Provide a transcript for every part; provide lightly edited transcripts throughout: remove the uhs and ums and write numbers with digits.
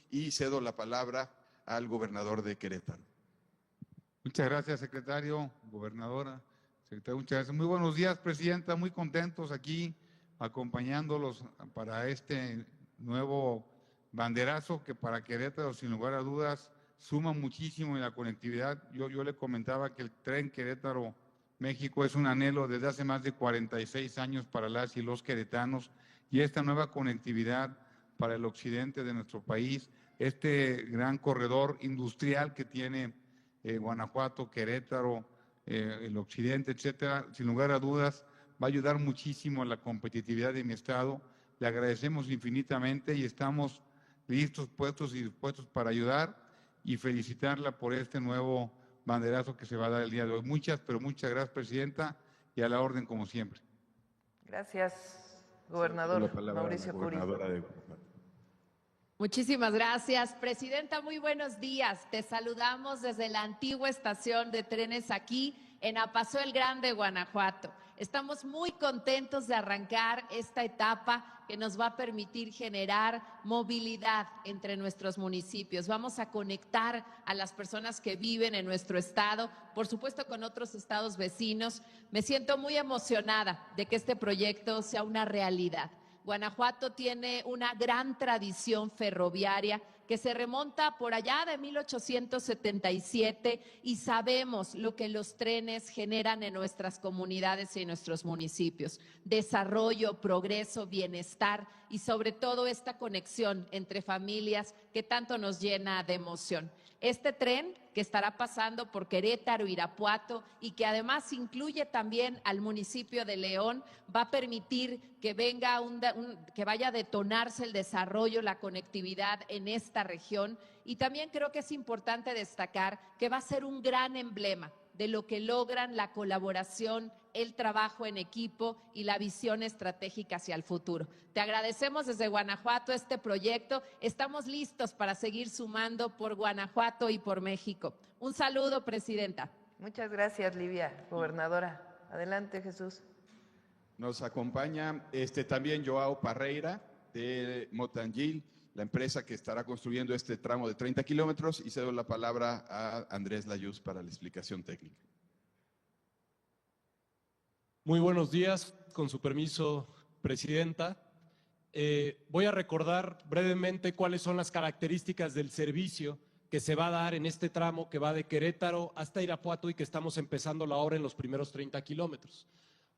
y cedo la palabra al gobernador de Querétaro. Muchas gracias, secretario, gobernadora, secretario, muchas gracias. Muy buenos días, presidenta, muy contentos aquí acompañándolos para este nuevo banderazo que para Querétaro, sin lugar a dudas, suma muchísimo en la conectividad. Yo le comentaba que el tren Querétaro-México es un anhelo desde hace más de 46 años para las y los queretanos, y esta nueva conectividad para el occidente de nuestro país, este gran corredor industrial que tiene Guanajuato, Querétaro, el occidente, etcétera, sin lugar a dudas, va a ayudar muchísimo a la competitividad de mi estado. Le agradecemos infinitamente y estamos listos, puestos y dispuestos para ayudar y felicitarla por este nuevo banderazo que se va a dar el día de hoy. Muchas, pero muchas gracias, presidenta, y a la orden como siempre. Gracias, gobernador Mauricio Curi. Muchísimas gracias, presidenta. Muy buenos días. Te saludamos desde la antigua estación de trenes aquí en Apaseo el Grande, Guanajuato. Estamos muy contentos de arrancar esta etapa que nos va a permitir generar movilidad entre nuestros municipios. Vamos a conectar a las personas que viven en nuestro estado, por supuesto con otros estados vecinos. Me siento muy emocionada de que este proyecto sea una realidad. Guanajuato tiene una gran tradición ferroviaria que se remonta por allá de 1877 y sabemos lo que los trenes generan en nuestras comunidades y en nuestros municipios. Desarrollo, progreso, bienestar y sobre todo esta conexión entre familias que tanto nos llena de emoción. Este tren que estará pasando por Querétaro, Irapuato y que además incluye también al municipio de León, va a permitir que que vaya a detonarse el desarrollo, la conectividad en esta región. Y también creo que es importante destacar que va a ser un gran emblema de lo que logran la colaboración, el trabajo en equipo y la visión estratégica hacia el futuro. Te agradecemos desde Guanajuato este proyecto. Estamos listos para seguir sumando por Guanajuato y por México. Un saludo, presidenta. Muchas gracias, Livia, gobernadora. Adelante, Jesús. Nos acompaña también Joao Parreira de Motangil, la empresa que estará construyendo este tramo de 30 kilómetros, y cedo la palabra a Andrés Layuz para la explicación técnica. Muy buenos días, con su permiso, presidenta. Voy a recordar brevemente cuáles son las características del servicio que se va a dar en este tramo que va de Querétaro hasta Irapuato y que estamos empezando la obra en los primeros 30 kilómetros.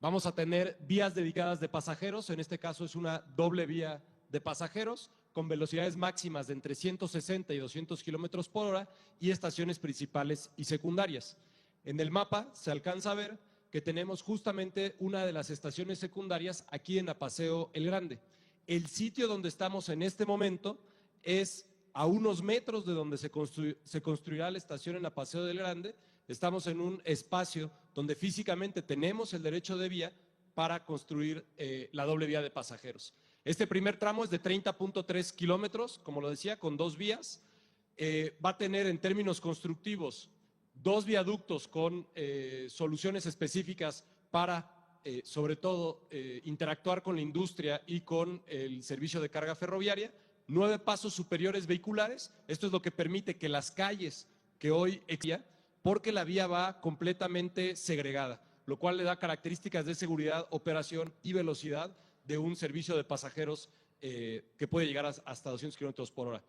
Vamos a tener vías dedicadas de pasajeros, en este caso es una doble vía de pasajeros, con velocidades máximas de entre 160 y 200 kilómetros por hora y estaciones principales y secundarias. En el mapa se alcanza a ver que tenemos justamente una de las estaciones secundarias aquí en Apaseo el Grande. El sitio donde estamos en este momento es a unos metros de donde se construirá la estación en Apaseo del Grande. Estamos en un espacio donde físicamente tenemos el derecho de vía para construir la doble vía de pasajeros. Este primer tramo es de 30.3 kilómetros, como lo decía, con dos vías. Va a tener en términos constructivos dos viaductos con soluciones específicas para, sobre todo, interactuar con la industria y con el servicio de carga ferroviaria, 9 pasos superiores vehiculares. Esto es lo que permite que las calles que hoy existen, porque la vía va completamente segregada, lo cual le da características de seguridad, operación y velocidad de un servicio de pasajeros que puede llegar hasta 200 kilómetros por hora.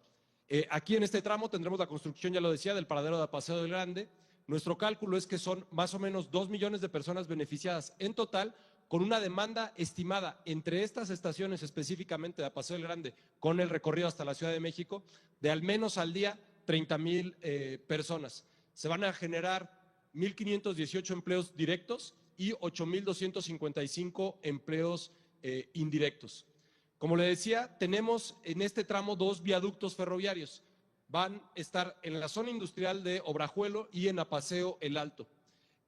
Aquí en este tramo tendremos la construcción, ya lo decía, del paradero de Apaseo del Grande. Nuestro cálculo es que son más o menos 2 millones de personas beneficiadas en total, con una demanda estimada entre estas estaciones específicamente de Apaseo del Grande, con el recorrido hasta la Ciudad de México, de al menos al día 30,000 personas. Se van a generar 1,518 empleos directos y 8,255 empleos indirectos. Como le decía, tenemos en este tramo dos viaductos ferroviarios. Van a estar en la zona industrial de Obrajuelo y en Apaseo el Alto.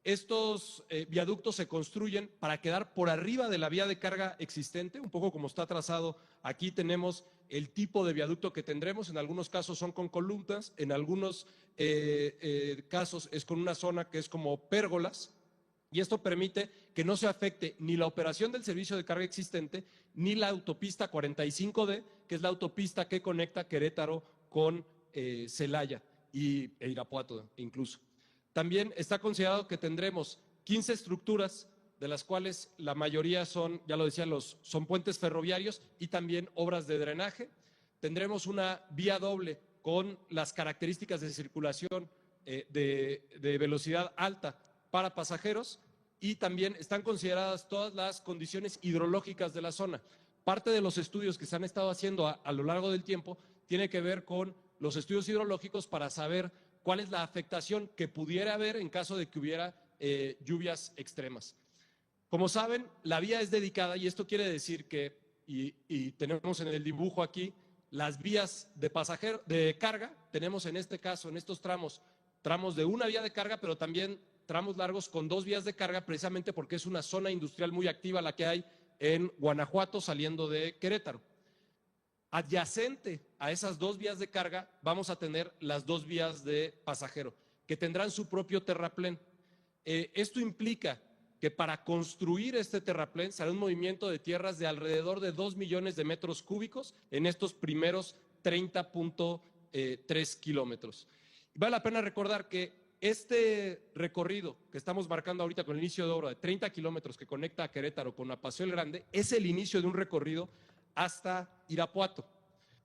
Estos viaductos se construyen para quedar por arriba de la vía de carga existente, un poco como está trazado. Aquí tenemos el tipo de viaducto que tendremos. En algunos casos son con columnas, en algunos casos es con una zona que es como pérgolas. Y esto permite que no se afecte ni la operación del servicio de carga existente, ni la autopista 45D, que es la autopista que conecta Querétaro con Celaya e Irapuato incluso. También está considerado que tendremos 15 estructuras, de las cuales la mayoría son, ya lo decía, son puentes ferroviarios y también obras de drenaje. Tendremos una vía doble con las características de circulación de velocidad alta para pasajeros, y también están consideradas todas las condiciones hidrológicas de la zona. Parte de los estudios que se han estado haciendo a lo largo del tiempo tiene que ver con los estudios hidrológicos para saber cuál es la afectación que pudiera haber en caso de que hubiera lluvias extremas. Como saben, la vía es dedicada, y esto quiere decir que, y tenemos en el dibujo aquí, las vías de carga, tenemos en este caso, en estos tramos de una vía de carga, pero también tramos largos con 2 vías de carga, precisamente porque es una zona industrial muy activa la que hay en Guanajuato saliendo de Querétaro. Adyacente a esas 2 vías de carga vamos a tener las 2 vías de pasajero, que tendrán su propio terraplén. Esto implica que para construir este terraplén será un movimiento de tierras de alrededor de 2 millones de metros cúbicos en estos primeros 30.3 kilómetros. Vale la pena recordar que este recorrido que estamos marcando ahorita con el inicio de obra de 30 kilómetros que conecta a Querétaro con Apaseo el Grande es el inicio de un recorrido hasta Irapuato.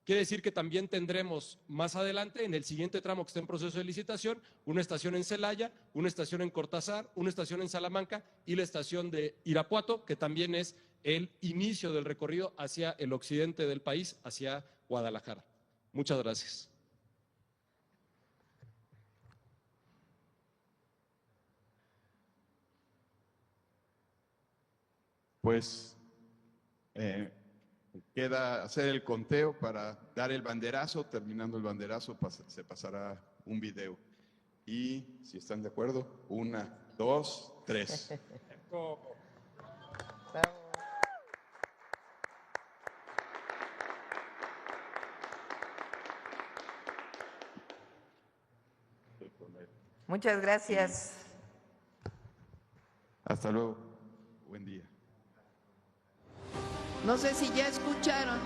Quiere decir que también tendremos más adelante, en el siguiente tramo que está en proceso de licitación, una estación en Celaya, una estación en Cortázar, una estación en Salamanca y la estación de Irapuato, que también es el inicio del recorrido hacia el occidente del país, hacia Guadalajara. Muchas gracias. Pues queda hacer el conteo para dar el banderazo. Terminando el banderazo se pasará un video. Y si están de acuerdo, 1, 2, 3. Muchas gracias. Hasta luego. Buen día. No sé si ya escucharon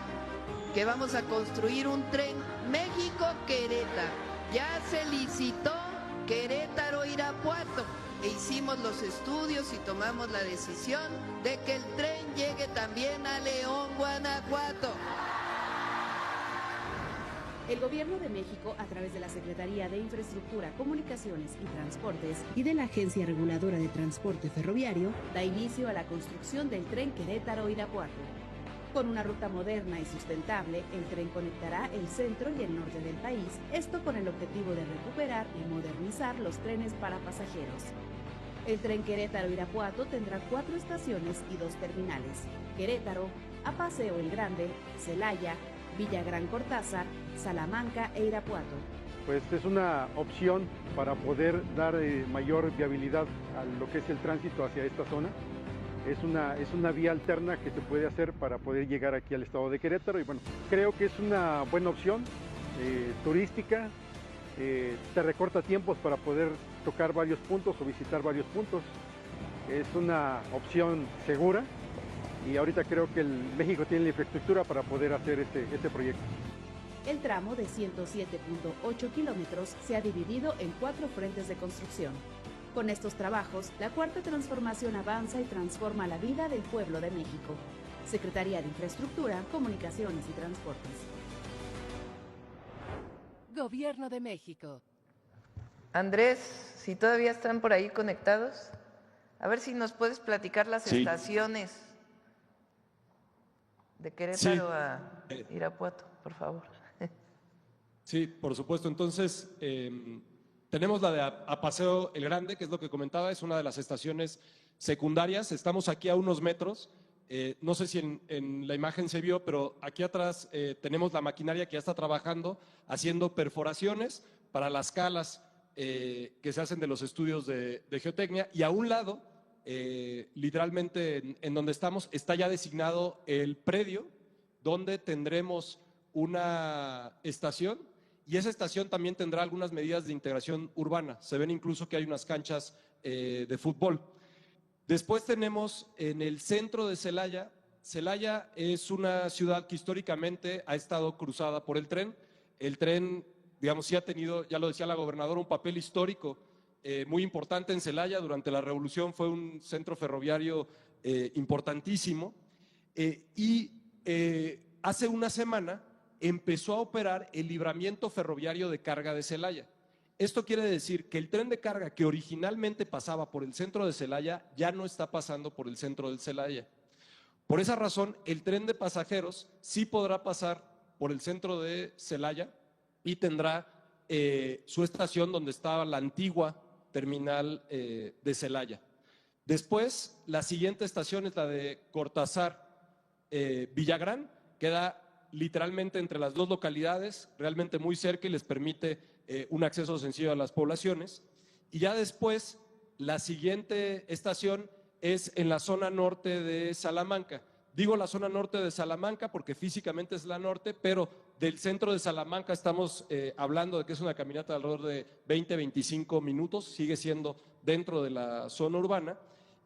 que vamos a construir un tren México-Querétaro. Ya se licitó Querétaro-Irapuato e hicimos los estudios y tomamos la decisión de que el tren llegue también a León, Guanajuato. El Gobierno de México, a través de la Secretaría de Infraestructura, Comunicaciones y Transportes y de la Agencia Reguladora de Transporte Ferroviario, da inicio a la construcción del tren Querétaro-Irapuato. Con una ruta moderna y sustentable, el tren conectará el centro y el norte del país, esto con el objetivo de recuperar y modernizar los trenes para pasajeros. El tren Querétaro-Irapuato tendrá 4 estaciones y 2 terminales: Querétaro, Apaseo el Grande, Celaya, Villagrán Cortázar, Salamanca e Irapuato. Pues es una opción para poder dar mayor viabilidad a lo que es el tránsito hacia esta zona. Es una vía alterna que se puede hacer para poder llegar aquí al estado de Querétaro, y bueno, creo que es una buena opción turística. Te recorta tiempos para poder tocar varios puntos o visitar varios puntos. Es una opción segura. Y ahorita creo que México tiene la infraestructura para poder hacer este proyecto. El tramo de 107.8 kilómetros se ha dividido en 4 frentes de construcción. Con estos trabajos, la cuarta transformación avanza y transforma la vida del pueblo de México. Secretaría de Infraestructura, Comunicaciones y Transportes. Gobierno de México. Andrés, si todavía están por ahí conectados, a ver si nos puedes platicar las estaciones de Querétaro a Irapuato, por favor. Sí, por supuesto. Entonces, tenemos la de Apaseo el Grande, que es lo que comentaba, es una de las estaciones secundarias. Estamos aquí a unos metros. No sé si en la imagen se vio, pero aquí atrás tenemos la maquinaria que ya está trabajando, haciendo perforaciones para las calas que se hacen de los estudios de geotecnia. Y a un lado, literalmente en donde estamos, está ya designado el predio donde tendremos una estación, y esa estación también tendrá algunas medidas de integración urbana. Se ven incluso que hay unas canchas de fútbol. Después tenemos en el centro de Celaya. Celaya es una ciudad que históricamente ha estado cruzada por el tren. El tren, digamos, sí ha tenido, ya lo decía la gobernadora, un papel histórico muy importante en Celaya. Durante la Revolución fue un centro ferroviario importantísimo. Hace una semana empezó a operar el libramiento ferroviario de carga de Celaya. Esto quiere decir que el tren de carga que originalmente pasaba por el centro de Celaya ya no está pasando por el centro de Celaya. Por esa razón, el tren de pasajeros sí podrá pasar por el centro de Celaya y tendrá su estación donde estaba la antigua terminal de Celaya. Después, la siguiente estación es la de Cortázar Villagrán, queda literalmente entre las dos localidades, realmente muy cerca y les permite un acceso sencillo a las poblaciones. Y ya después, la siguiente estación es en la zona norte de Salamanca. Digo la zona norte de Salamanca porque físicamente es la norte, pero del centro de Salamanca estamos hablando de que es una caminata de alrededor de 20-25 minutos, sigue siendo dentro de la zona urbana.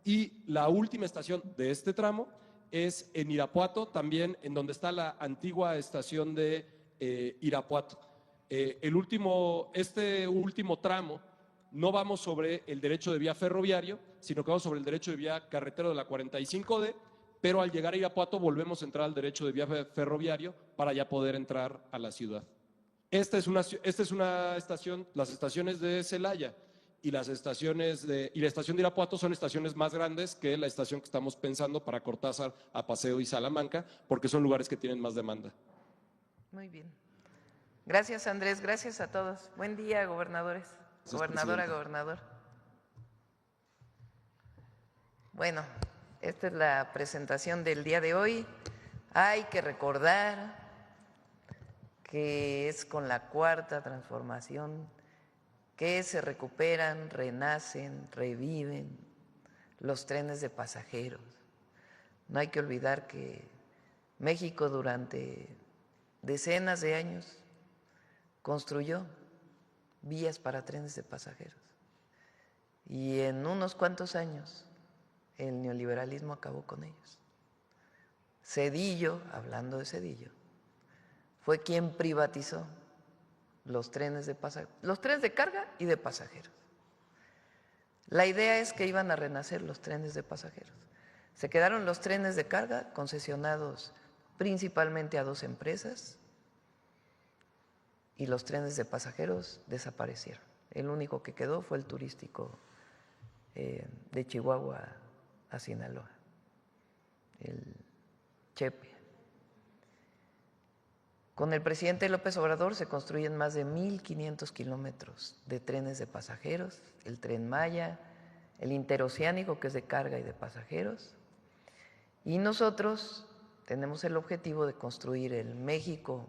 Y la última estación de este tramo es en Irapuato, también en donde está la antigua estación de Irapuato. Este último tramo no vamos sobre el derecho de vía ferroviario, sino que vamos sobre el derecho de vía carretero de la 45D, pero al llegar a Irapuato volvemos a entrar al derecho de vía ferroviario para ya poder entrar a la ciudad. Esta es una estación, las estaciones de Celaya y la estación de Irapuato son estaciones más grandes que la estación que estamos pensando para Cortázar, a Paseo y Salamanca, porque son lugares que tienen más demanda. Muy bien. Gracias, Andrés. Gracias a todos. Buen día, gobernadores. Gracias, Gobernadora, presidenta. gobernador. Bueno, esta es la presentación del día de hoy. Hay que recordar que es con la cuarta transformación que se recuperan, renacen, reviven los trenes de pasajeros. No hay que olvidar que México durante decenas de años construyó vías para trenes de pasajeros y en unos cuantos años el neoliberalismo acabó con ellos. Zedillo, hablando de Zedillo, fue quien privatizó los trenes de pasajeros, los trenes de carga y de pasajeros. La idea es que iban a renacer los trenes de pasajeros. Se quedaron los trenes de carga concesionados principalmente a dos empresas y los trenes de pasajeros desaparecieron. El único que quedó fue el turístico de Chihuahua a Sinaloa, el Chepe. Con el presidente López Obrador se construyen más de 1,500 kilómetros de trenes de pasajeros, el Tren Maya, el interoceánico que es de carga y de pasajeros, y nosotros tenemos el objetivo de construir el México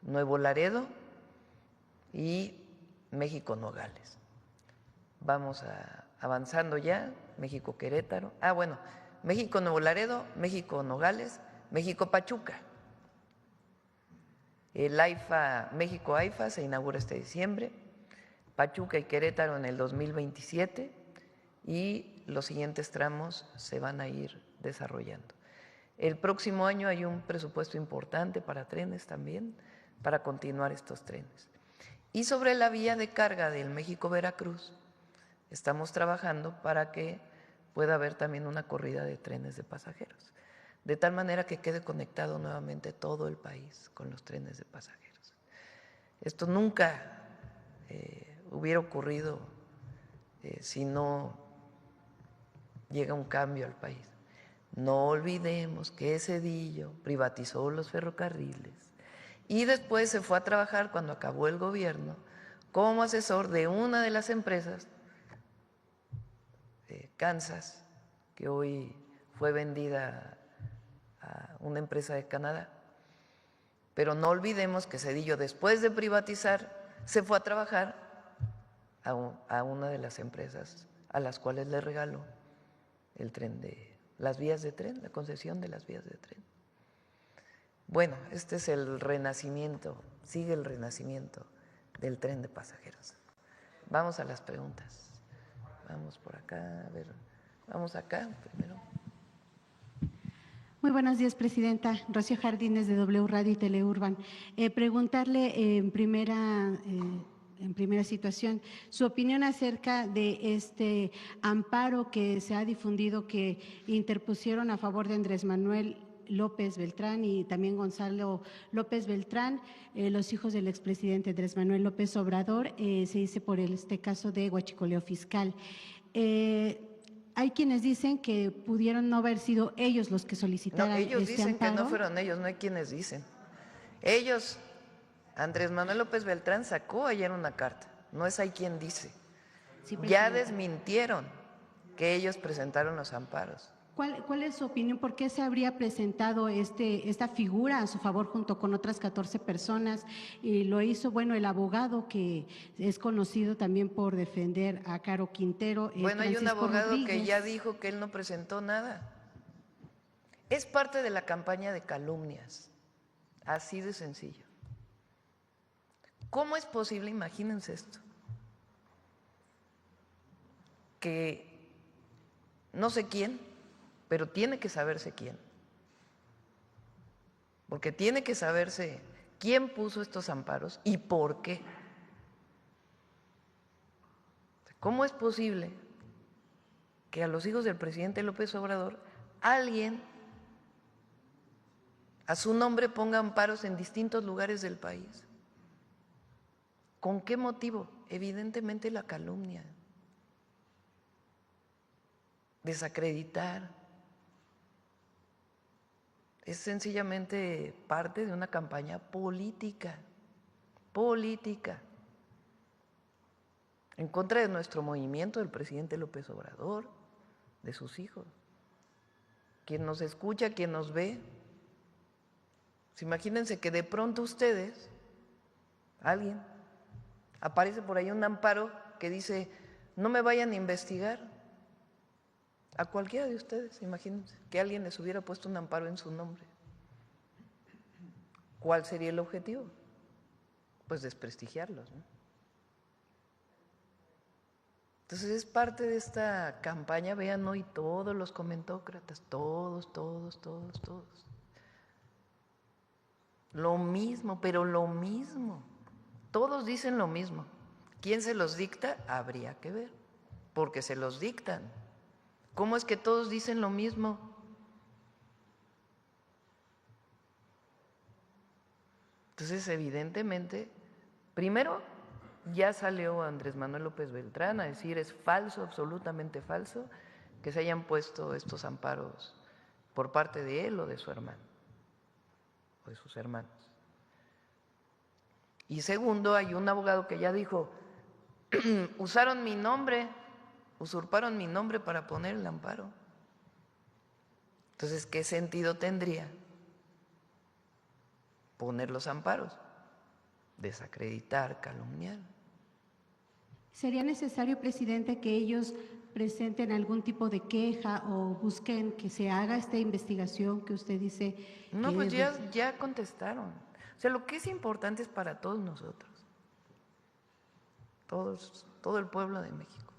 Nuevo Laredo y México Nogales. Vamos avanzando ya, México Querétaro, México Nuevo Laredo, México Nogales, México Pachuca. El AIFA, México AIFA se inaugura este diciembre, Pachuca y Querétaro en el 2027 y los siguientes tramos se van a ir desarrollando. El próximo año hay un presupuesto importante para trenes también, para continuar estos trenes. Y sobre la vía de carga del México-Veracruz, estamos trabajando para que pueda haber también una corrida de trenes de pasajeros, de tal manera que quede conectado nuevamente todo el país con los trenes de pasajeros. Esto nunca hubiera ocurrido si no llega un cambio al país. No olvidemos que Zedillo privatizó los ferrocarriles y después se fue a trabajar, cuando acabó el gobierno, como asesor de una de las empresas, Kansas, que hoy fue vendida a una empresa de Canadá. Pero no olvidemos que Zedillo, después de privatizar, se fue a trabajar a una de las empresas a las cuales le regaló el tren las vías de tren, la concesión de las vías de tren. Bueno, este es el renacimiento, sigue el renacimiento del tren de pasajeros. Vamos a las preguntas. Vamos por acá, a ver. Vamos acá primero. Muy buenos días, Presidenta. Rocío Jardines, de W Radio y Teleurban. Preguntarle en primera situación su opinión acerca de este amparo que se ha difundido que interpusieron a favor de Andrés Manuel López Beltrán y también Gonzalo López Beltrán, los hijos del expresidente Andrés Manuel López Obrador, se dice por este caso de huachicoleo fiscal. Hay quienes dicen que pudieron no haber sido ellos los que solicitaran No, ellos este dicen amparo. que no fueron ellos, no hay quienes dicen. Ellos, Andrés Manuel López Beltrán sacó ayer una carta, no es hay quien dice. Sí, Ya presidenta. desmintieron que ellos presentaron los amparos. ¿Cuál es su opinión? ¿Por qué se habría presentado esta figura a su favor junto con otras 14 personas? Y lo hizo, bueno, el abogado que es conocido también por defender a Caro Quintero. Bueno, hay un Francisco abogado que Rodríguez. ya dijo que él no presentó nada. Es parte de la campaña de calumnias, así de sencillo. ¿Cómo es posible, imagínense esto, que no sé quién, pero tiene que saberse quién, porque tiene que saberse quién puso estos amparos y por qué? ¿Cómo es posible que a los hijos del presidente López Obrador alguien a su nombre ponga amparos en distintos lugares del país? ¿Con qué motivo? Evidentemente la calumnia, desacreditar. Es sencillamente parte de una campaña política, en contra de nuestro movimiento, del presidente López Obrador, de sus hijos. Quien nos escucha, quien nos ve, pues imagínense que de pronto ustedes, alguien, aparece por ahí un amparo que dice, no me vayan a investigar. A cualquiera de ustedes, imagínense, que alguien les hubiera puesto un amparo en su nombre. ¿Cuál sería el objetivo? Pues desprestigiarlos, ¿no? Entonces es parte de esta campaña, vean hoy todos los comentócratas, todos. Lo mismo, pero lo mismo. Todos dicen lo mismo. ¿Quién se los dicta? Habría que ver, porque se los dictan. ¿Cómo es que todos dicen lo mismo? Entonces, evidentemente, primero ya salió Andrés Manuel López Beltrán a decir es falso, absolutamente falso, que se hayan puesto estos amparos por parte de él o de su hermano, o de sus hermanos. Y segundo, hay un abogado que ya dijo, usaron mi nombre, usurparon mi nombre para poner el amparo. Entonces, ¿qué sentido tendría poner los amparos? Desacreditar, calumniar. ¿Sería necesario, presidente, que ellos presenten algún tipo de queja o busquen que se haga esta investigación que usted dice? No, que pues ya contestaron. O sea, lo que es importante es para todos nosotros, todo el pueblo de México.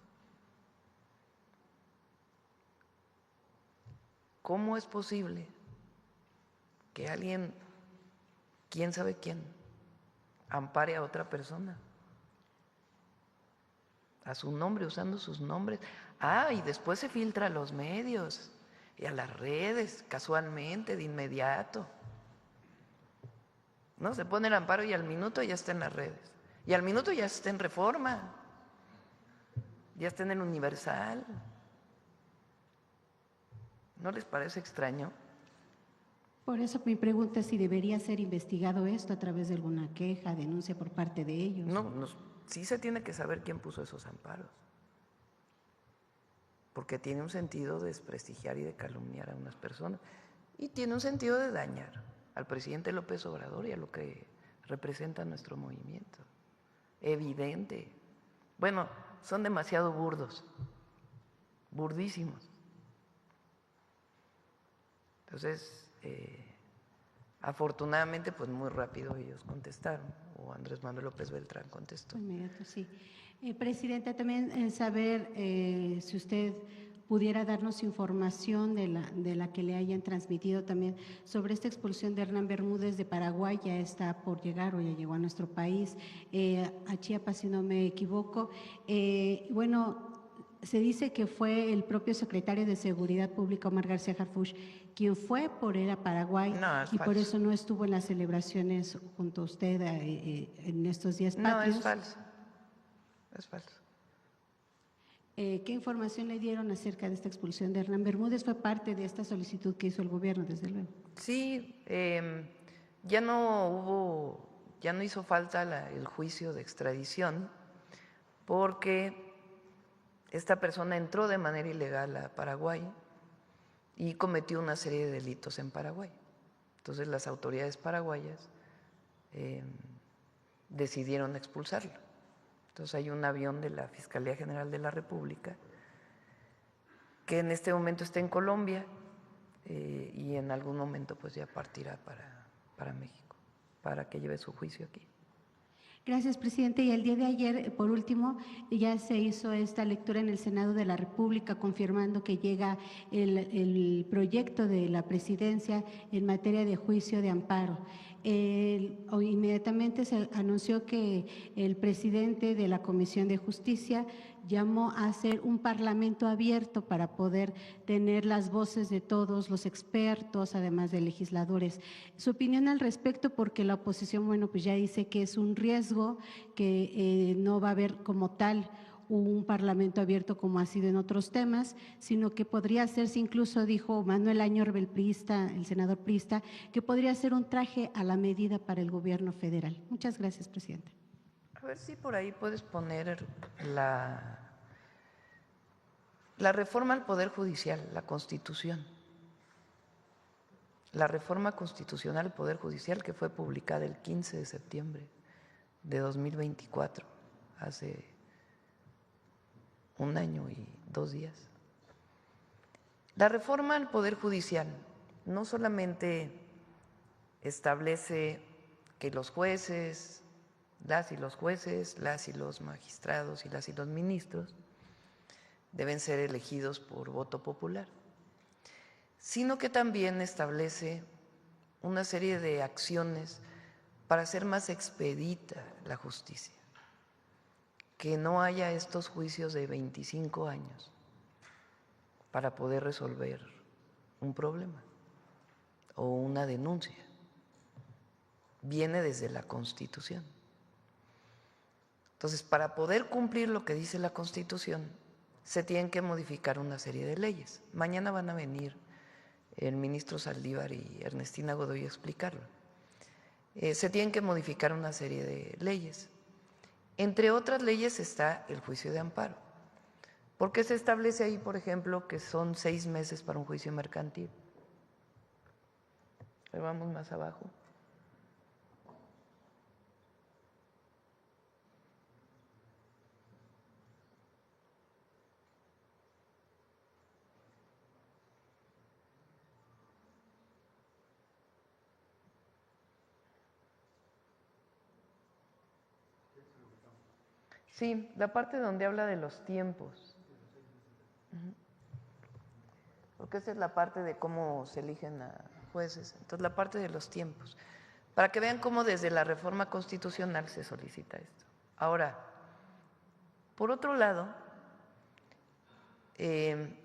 ¿Cómo es posible que alguien, quién sabe quién, ampare a otra persona? A su nombre, usando sus nombres. Y después se filtra a los medios y a las redes, casualmente, de inmediato. ¿No? Se pone el amparo y al minuto ya está en las redes. Y al minuto ya está en Reforma. Ya está en el Universal. ¿No les parece extraño? Por eso mi pregunta es si debería ser investigado esto a través de alguna queja, denuncia por parte de ellos. No, sí se tiene que saber quién puso esos amparos. Porque tiene un sentido de desprestigiar y de calumniar a unas personas. Y tiene un sentido de dañar al presidente López Obrador y a lo que representa nuestro movimiento. Evidente. Bueno, son demasiado burdos. Burdísimos. Entonces, afortunadamente, pues muy rápido ellos contestaron, o Andrés Manuel López Beltrán contestó. Inmediato, sí. Presidenta, también saber si usted pudiera darnos información de la que le hayan transmitido también sobre esta expulsión de Hernán Bermúdez de Paraguay. Ya está por llegar o ya llegó a nuestro país, a Chiapas, si no me equivoco. Bueno, se dice que fue el propio secretario de Seguridad Pública, Omar García Harfuch, quien fue por él a Paraguay y por eso no estuvo en las celebraciones junto a usted en estos días patrios. No, es falso. Es falso. ¿Qué información le dieron acerca de esta expulsión de Hernán Bermúdez? Fue parte de esta solicitud que hizo el gobierno, desde luego. Sí, ya no hizo falta el juicio de extradición porque esta persona entró de manera ilegal a Paraguay y cometió una serie de delitos en Paraguay. Entonces las autoridades paraguayas decidieron expulsarlo. Entonces hay un avión de la Fiscalía General de la República que en este momento está en Colombia y en algún momento pues ya partirá para México, para que lleve su juicio aquí. Gracias, presidente. Y el día de ayer, por último, ya se hizo esta lectura en el Senado de la República, confirmando que llega el proyecto de la presidencia en materia de juicio de amparo. Inmediatamente se anunció que el presidente de la Comisión de Justicia llamó a hacer un parlamento abierto para poder tener las voces de todos los expertos, además de legisladores. Su opinión al respecto, porque la oposición, bueno, pues ya dice que es un riesgo, que no va a haber como tal un parlamento abierto como ha sido en otros temas, sino que podría hacerse, incluso dijo Manuel Añor, el senador priista, que podría ser un traje a la medida para el gobierno federal. Muchas gracias, presidente. A ver si por ahí puedes poner la reforma al Poder Judicial, la Constitución. La reforma constitucional al Poder Judicial que fue publicada el 15 de septiembre de 2024, hace un año y 2 días. La reforma al Poder Judicial no solamente establece que los jueces, las y los jueces, las y los magistrados y las y los ministros deben ser elegidos por voto popular, sino que también establece una serie de acciones para hacer más expedita la justicia, que no haya estos juicios de 25 años para poder resolver un problema o una denuncia. Viene desde la Constitución. Entonces, para poder cumplir lo que dice la Constitución, se tienen que modificar una serie de leyes. Mañana van a venir el ministro Saldívar y Ernestina Godoy a explicarlo. Se tienen que modificar una serie de leyes. Entre otras leyes está el juicio de amparo, porque se establece ahí, por ejemplo, que son 6 meses para un juicio mercantil. Pero vamos más abajo. Sí, la parte donde habla de los tiempos. Porque esa es la parte de cómo se eligen a jueces. Entonces, la parte de los tiempos. Para que vean cómo desde la reforma constitucional se solicita esto. Ahora, por otro lado,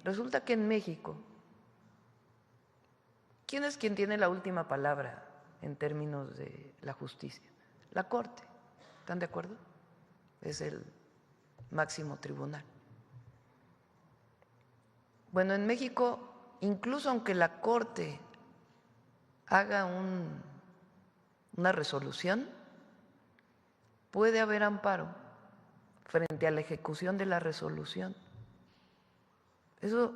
resulta que en México, ¿quién es quien tiene la última palabra en términos de la justicia? La Corte. ¿Están de acuerdo? Es el máximo tribunal. Bueno, en México, incluso aunque la Corte haga una resolución, puede haber amparo frente a la ejecución de la resolución. Eso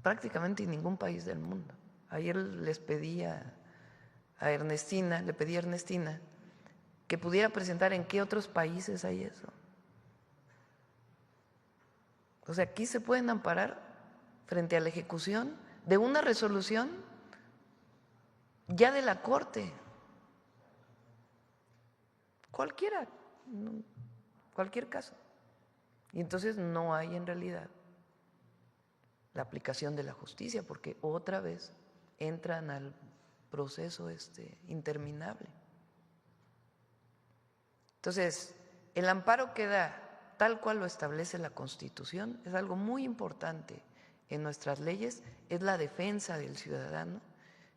prácticamente en ningún país del mundo. Ayer le pedí a Ernestina que pudiera presentar en qué otros países hay eso. O sea, aquí se pueden amparar frente a la ejecución de una resolución ya de la Corte. Cualquier caso. Y entonces no hay en realidad la aplicación de la justicia, porque otra vez entran al proceso interminable. Entonces, el amparo que da, tal cual lo establece la Constitución, es algo muy importante en nuestras leyes, es la defensa del ciudadano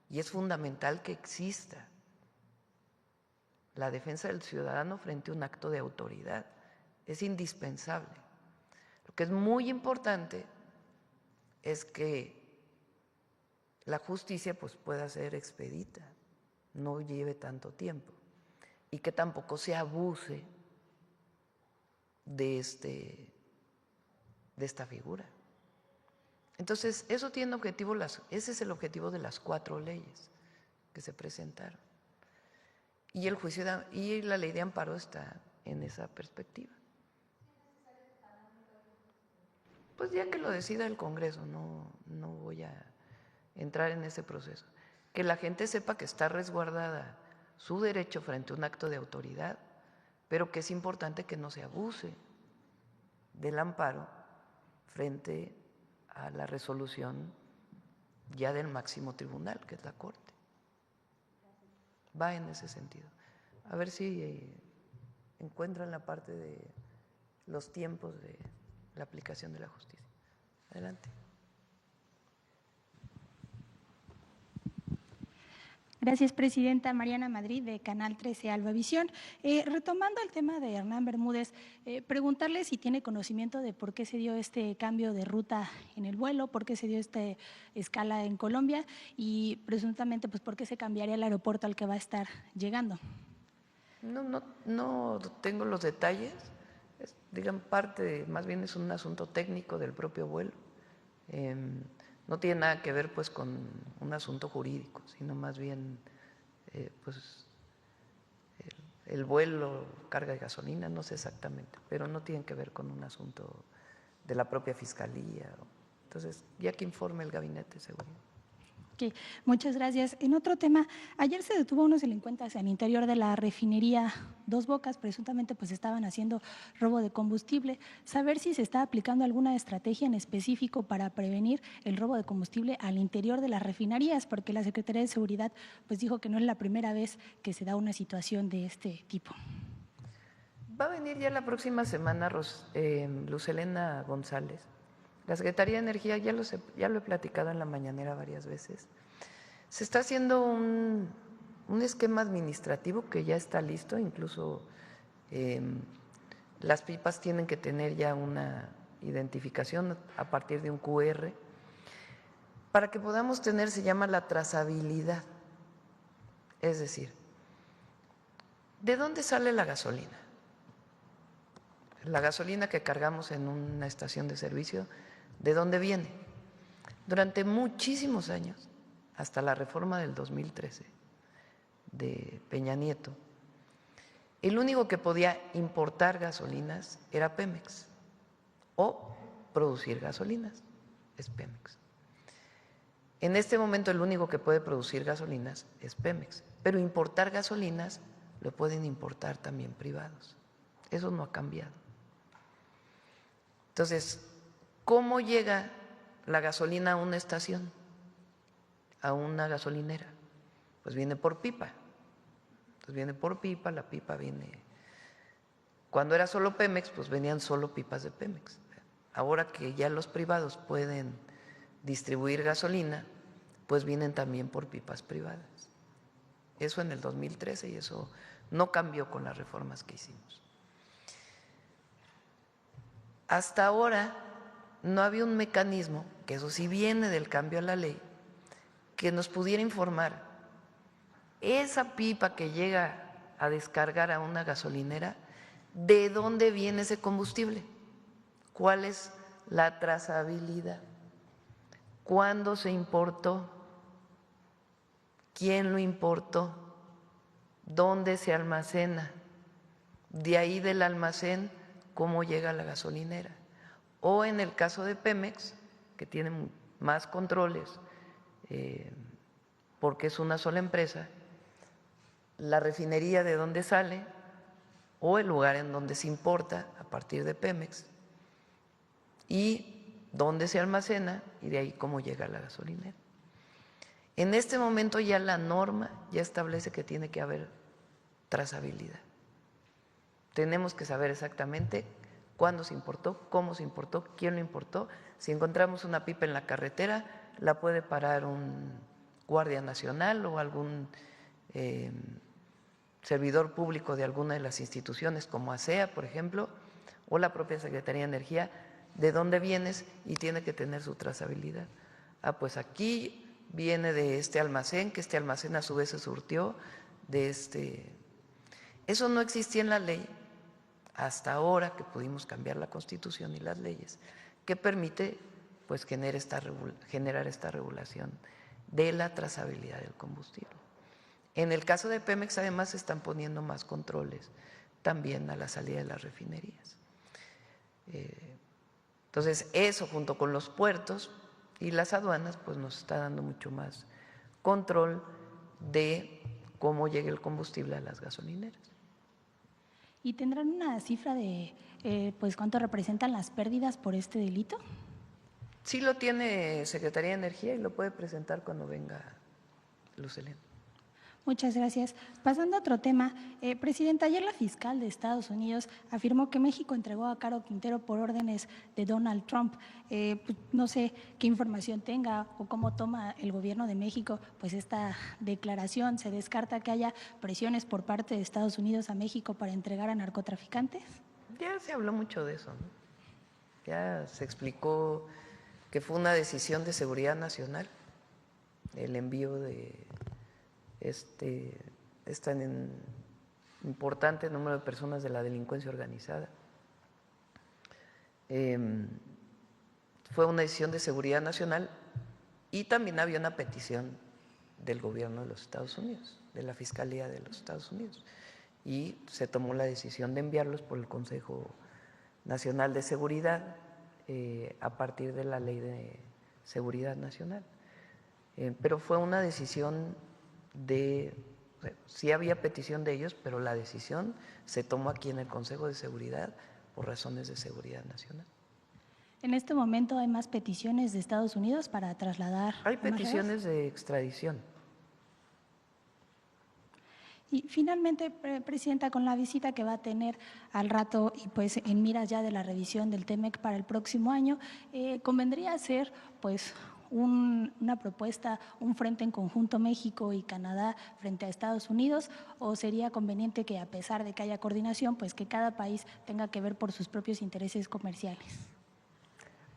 y es fundamental que exista la defensa del ciudadano frente a un acto de autoridad. Es indispensable. Lo que es muy importante es que la justicia pues pueda ser expedita, no lleve tanto tiempo y que tampoco se abuse de esta figura. Entonces, eso tiene objetivo, ese es el objetivo de las 4 leyes que se presentaron. Y el juicio y la ley de amparo está en esa perspectiva. Pues ya que lo decida el Congreso, no voy a entrar en ese proceso. Que la gente sepa que está resguardada su derecho frente a un acto de autoridad, pero que es importante que no se abuse del amparo frente a la resolución ya del máximo tribunal, que es la Corte. Va en ese sentido. A ver si encuentran la parte de los tiempos de la aplicación de la justicia. Adelante. Gracias, Presidenta. Mariana Madrid, de Canal 13 Albavisión. Retomando el tema de Hernán Bermúdez, preguntarle si tiene conocimiento de por qué se dio este cambio de ruta en el vuelo, por qué se dio esta escala en Colombia y presuntamente pues por qué se cambiaría el aeropuerto al que va a estar llegando. No tengo los detalles, más bien es un asunto técnico del propio vuelo. No tiene nada que ver pues con un asunto jurídico, sino más bien pues el vuelo, carga de gasolina, no sé exactamente, pero no tiene que ver con un asunto de la propia fiscalía. Entonces, ya que informe el gabinete de seguridad. Okay, muchas gracias. En otro tema, ayer se detuvo a unos delincuentes en el interior de la refinería Dos Bocas, presuntamente pues estaban haciendo robo de combustible. Saber si se está aplicando alguna estrategia en específico para prevenir el robo de combustible al interior de las refinerías, porque la Secretaría de Seguridad pues dijo que no es la primera vez que se da una situación de este tipo. Va a venir ya la próxima semana Luz Helena González. La Secretaría de Energía, ya lo he platicado en la mañanera varias veces, se está haciendo un esquema administrativo que ya está listo, incluso las pipas tienen que tener ya una identificación a partir de un QR, para que podamos tener, se llama la trazabilidad, es decir, ¿de dónde sale la gasolina? La gasolina que cargamos en una estación de servicio, ¿de dónde viene? Durante muchísimos años, hasta la reforma del 2013 de Peña Nieto, el único que podía importar gasolinas era Pemex o producir gasolinas, es Pemex. En este momento el único que puede producir gasolinas es Pemex, pero importar gasolinas lo pueden importar también privados. Eso no ha cambiado. Entonces, ¿cómo llega la gasolina a una estación, a una gasolinera? Pues viene por pipa. Entonces viene por pipa, la pipa viene… Cuando era solo Pemex, pues venían solo pipas de Pemex. Ahora que ya los privados pueden distribuir gasolina, pues vienen también por pipas privadas. Eso en el 2013 y eso no cambió con las reformas que hicimos. Hasta ahora no había un mecanismo, que eso sí viene del cambio a la ley, que nos pudiera informar esa pipa que llega a descargar a una gasolinera, ¿de dónde viene ese combustible? ¿Cuál es la trazabilidad? ¿Cuándo se importó? ¿Quién lo importó? ¿Dónde se almacena? De ahí del almacén, ¿cómo llega a la gasolinera? O en el caso de Pemex, que tiene más controles, porque es una sola empresa, la refinería de donde sale o el lugar en donde se importa a partir de Pemex y dónde se almacena y de ahí cómo llega a la gasolinera. En este momento ya la norma ya establece que tiene que haber trazabilidad. Tenemos que saber exactamente cuándo se importó, cómo se importó, quién lo importó. Si encontramos una pipa en la carretera, la puede parar un guardia nacional o algún servidor público de alguna de las instituciones como ASEA, por ejemplo, o la propia Secretaría de Energía, de dónde vienes y tiene que tener su trazabilidad. Ah, pues aquí viene de este almacén, que este almacén a su vez se surtió de este. Eso no existía en la ley hasta ahora que pudimos cambiar la Constitución y las leyes, que permite pues generar esta regulación de la trazabilidad del combustible. En el caso de Pemex, además, se están poniendo más controles también a la salida de las refinerías. Entonces, eso junto con los puertos y las aduanas, pues nos está dando mucho más control de cómo llegue el combustible a las gasolineras. ¿Y tendrán una cifra de pues cuánto representan las pérdidas por este delito? Sí lo tiene Secretaría de Energía y lo puede presentar cuando venga Luz Helena. Muchas gracias. Pasando a otro tema, Presidenta, ayer la fiscal de Estados Unidos afirmó que México entregó a Caro Quintero por órdenes de Donald Trump. Pues, no sé qué información tenga o cómo toma el gobierno de México pues esta declaración. ¿Se descarta que haya presiones por parte de Estados Unidos a México para entregar a narcotraficantes? Ya se habló mucho de eso, ¿no? Ya se explicó que fue una decisión de seguridad nacional el envío de tan importante número de personas de la delincuencia organizada. Fue una decisión de seguridad nacional y también había una petición del gobierno de los Estados Unidos, de la Fiscalía de los Estados Unidos, y se tomó la decisión de enviarlos por el Consejo Nacional de Seguridad a partir de la Ley de Seguridad Nacional. Pero fue una decisión sí había petición de ellos, pero la decisión se tomó aquí en el Consejo de Seguridad por razones de seguridad nacional. ¿En este momento hay más peticiones de Estados Unidos para trasladar? Hay peticiones de extradición. Y finalmente, Presidenta, con la visita que va a tener al rato y pues en miras ya de la revisión del TEMEC para el próximo año, ¿convendría hacer pues una propuesta, un frente en conjunto México y Canadá frente a Estados Unidos, o sería conveniente que a pesar de que haya coordinación, pues que cada país tenga que ver por sus propios intereses comerciales?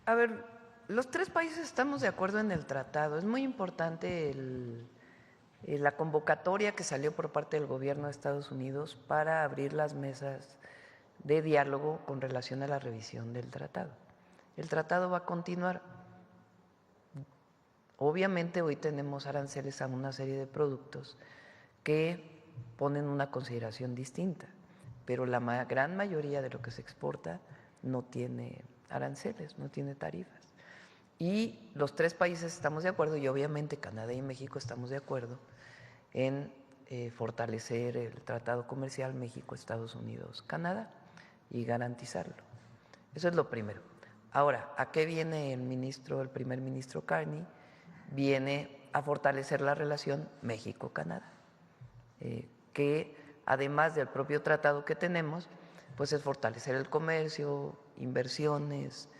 A ver, los tres países estamos de acuerdo en el tratado. Es muy importante la convocatoria que salió por parte del gobierno de Estados Unidos para abrir las mesas de diálogo con relación a la revisión del tratado. El tratado va a continuar. Obviamente hoy tenemos aranceles a una serie de productos que ponen una consideración distinta, pero la gran mayoría de lo que se exporta no tiene aranceles, no tiene tarifas. Y los tres países estamos de acuerdo, y obviamente Canadá y México estamos de acuerdo en fortalecer el tratado comercial México-Estados Unidos-Canadá y garantizarlo. Eso es lo primero. Ahora, ¿a qué viene el primer ministro Carney? Viene a fortalecer la relación México-Canadá, que además del propio tratado que tenemos, pues es fortalecer el comercio, inversiones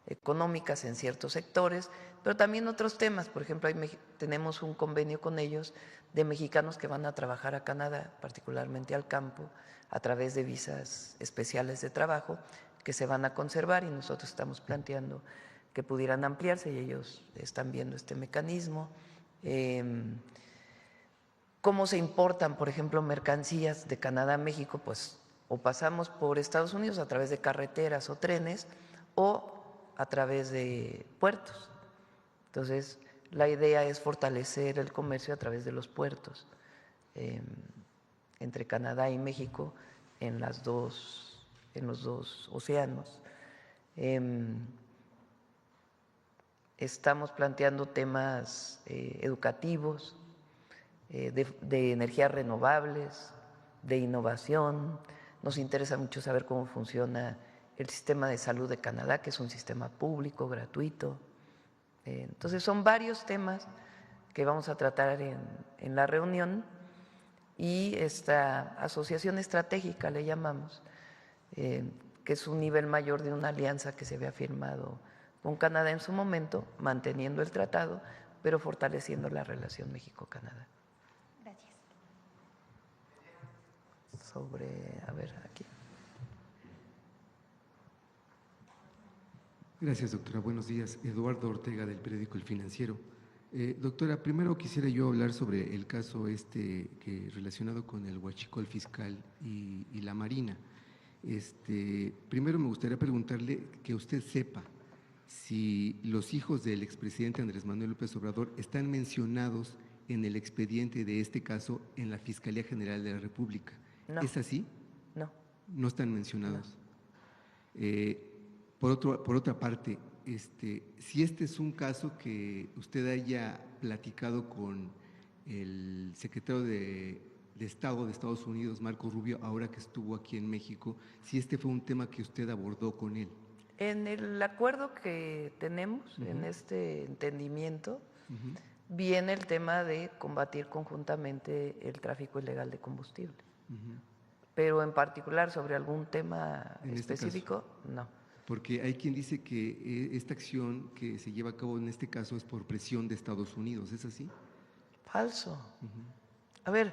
económicas en ciertos sectores, pero también otros temas. Por ejemplo, tenemos un convenio con ellos de mexicanos que van a trabajar a Canadá, particularmente al campo, a través de visas especiales de trabajo que se van a conservar, y nosotros estamos planteando que pudieran ampliarse y ellos están viendo este mecanismo. ¿Cómo se importan, por ejemplo, mercancías de Canadá a México? Pues o pasamos por Estados Unidos a través de carreteras o trenes o a través de puertos. Entonces, la idea es fortalecer el comercio a través de los puertos entre Canadá y México en los dos océanos. Estamos planteando temas educativos, de energías renovables, de innovación. Nos interesa mucho saber cómo funciona el sistema de salud de Canadá, que es un sistema público, gratuito. Entonces son varios temas que vamos a tratar en la reunión, y esta asociación estratégica le llamamos, que es un nivel mayor de una alianza que se había firmado con Canadá en su momento, manteniendo el tratado, pero fortaleciendo la relación México-Canadá. Gracias. A ver, aquí. Gracias, doctora. Buenos días. Eduardo Ortega, del periódico El Financiero. Doctora, primero quisiera yo hablar sobre el caso relacionado con el huachicol fiscal y la Marina. Primero me gustaría preguntarle que usted sepa si los hijos del expresidente Andrés Manuel López Obrador están mencionados en el expediente de este caso en la Fiscalía General de la República. No. ¿Es así? No. No están mencionados. No. Por otra parte, si este es un caso que usted haya platicado con el secretario de Estado de Estados Unidos, Marco Rubio, ahora que estuvo aquí en México, si este fue un tema que usted abordó con él. En el acuerdo que tenemos, en este entendimiento, viene el tema de combatir conjuntamente el tráfico ilegal de combustible. Pero en particular sobre algún tema específico, no. Porque hay quien dice que esta acción que se lleva a cabo en este caso es por presión de Estados Unidos, ¿es así? Falso. A ver,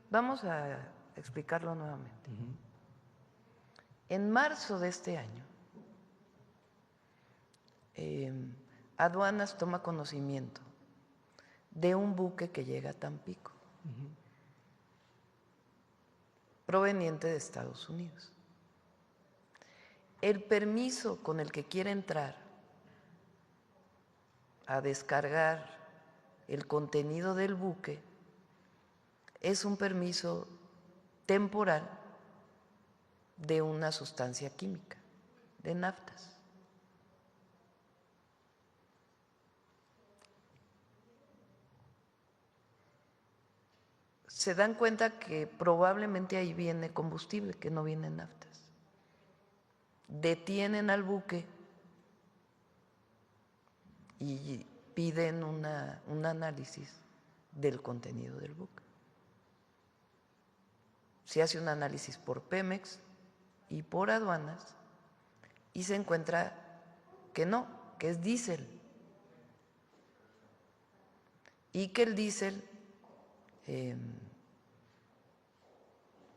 vamos a explicarlo nuevamente. En marzo de este año, Aduanas toma conocimiento de un buque que llega a Tampico, proveniente de Estados Unidos. El permiso con el que quiere entrar a descargar el contenido del buque es un permiso temporal de una sustancia química, de naftas. Se dan cuenta que probablemente ahí viene combustible, que no viene naftas. Detienen al buque y piden un análisis del contenido del buque. Se hace un análisis por Pemex y por aduanas y se encuentra que no, que es diésel. Y que el diésel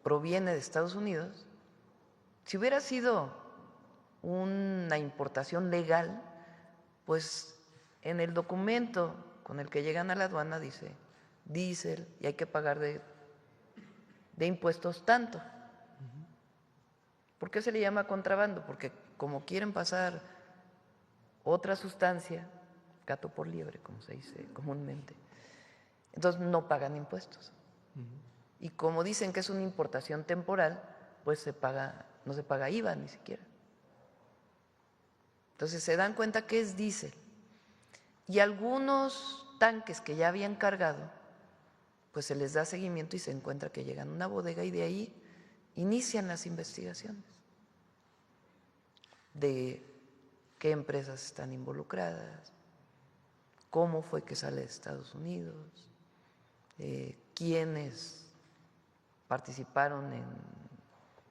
proviene de Estados Unidos. Si hubiera sido una importación legal, pues en el documento con el que llegan a la aduana dice diésel y hay que pagar de impuestos tanto. ¿Por qué se le llama contrabando? Porque como quieren pasar otra sustancia, gato por liebre, como se dice comúnmente, entonces no pagan impuestos. Y como dicen que es una importación temporal, pues no se paga IVA ni siquiera. Entonces se dan cuenta que es diésel. Y algunos tanques que ya habían cargado, pues se les da seguimiento y se encuentra que llegan a una bodega y de ahí inician las investigaciones de qué empresas están involucradas, cómo fue que sale de Estados Unidos, quiénes participaron en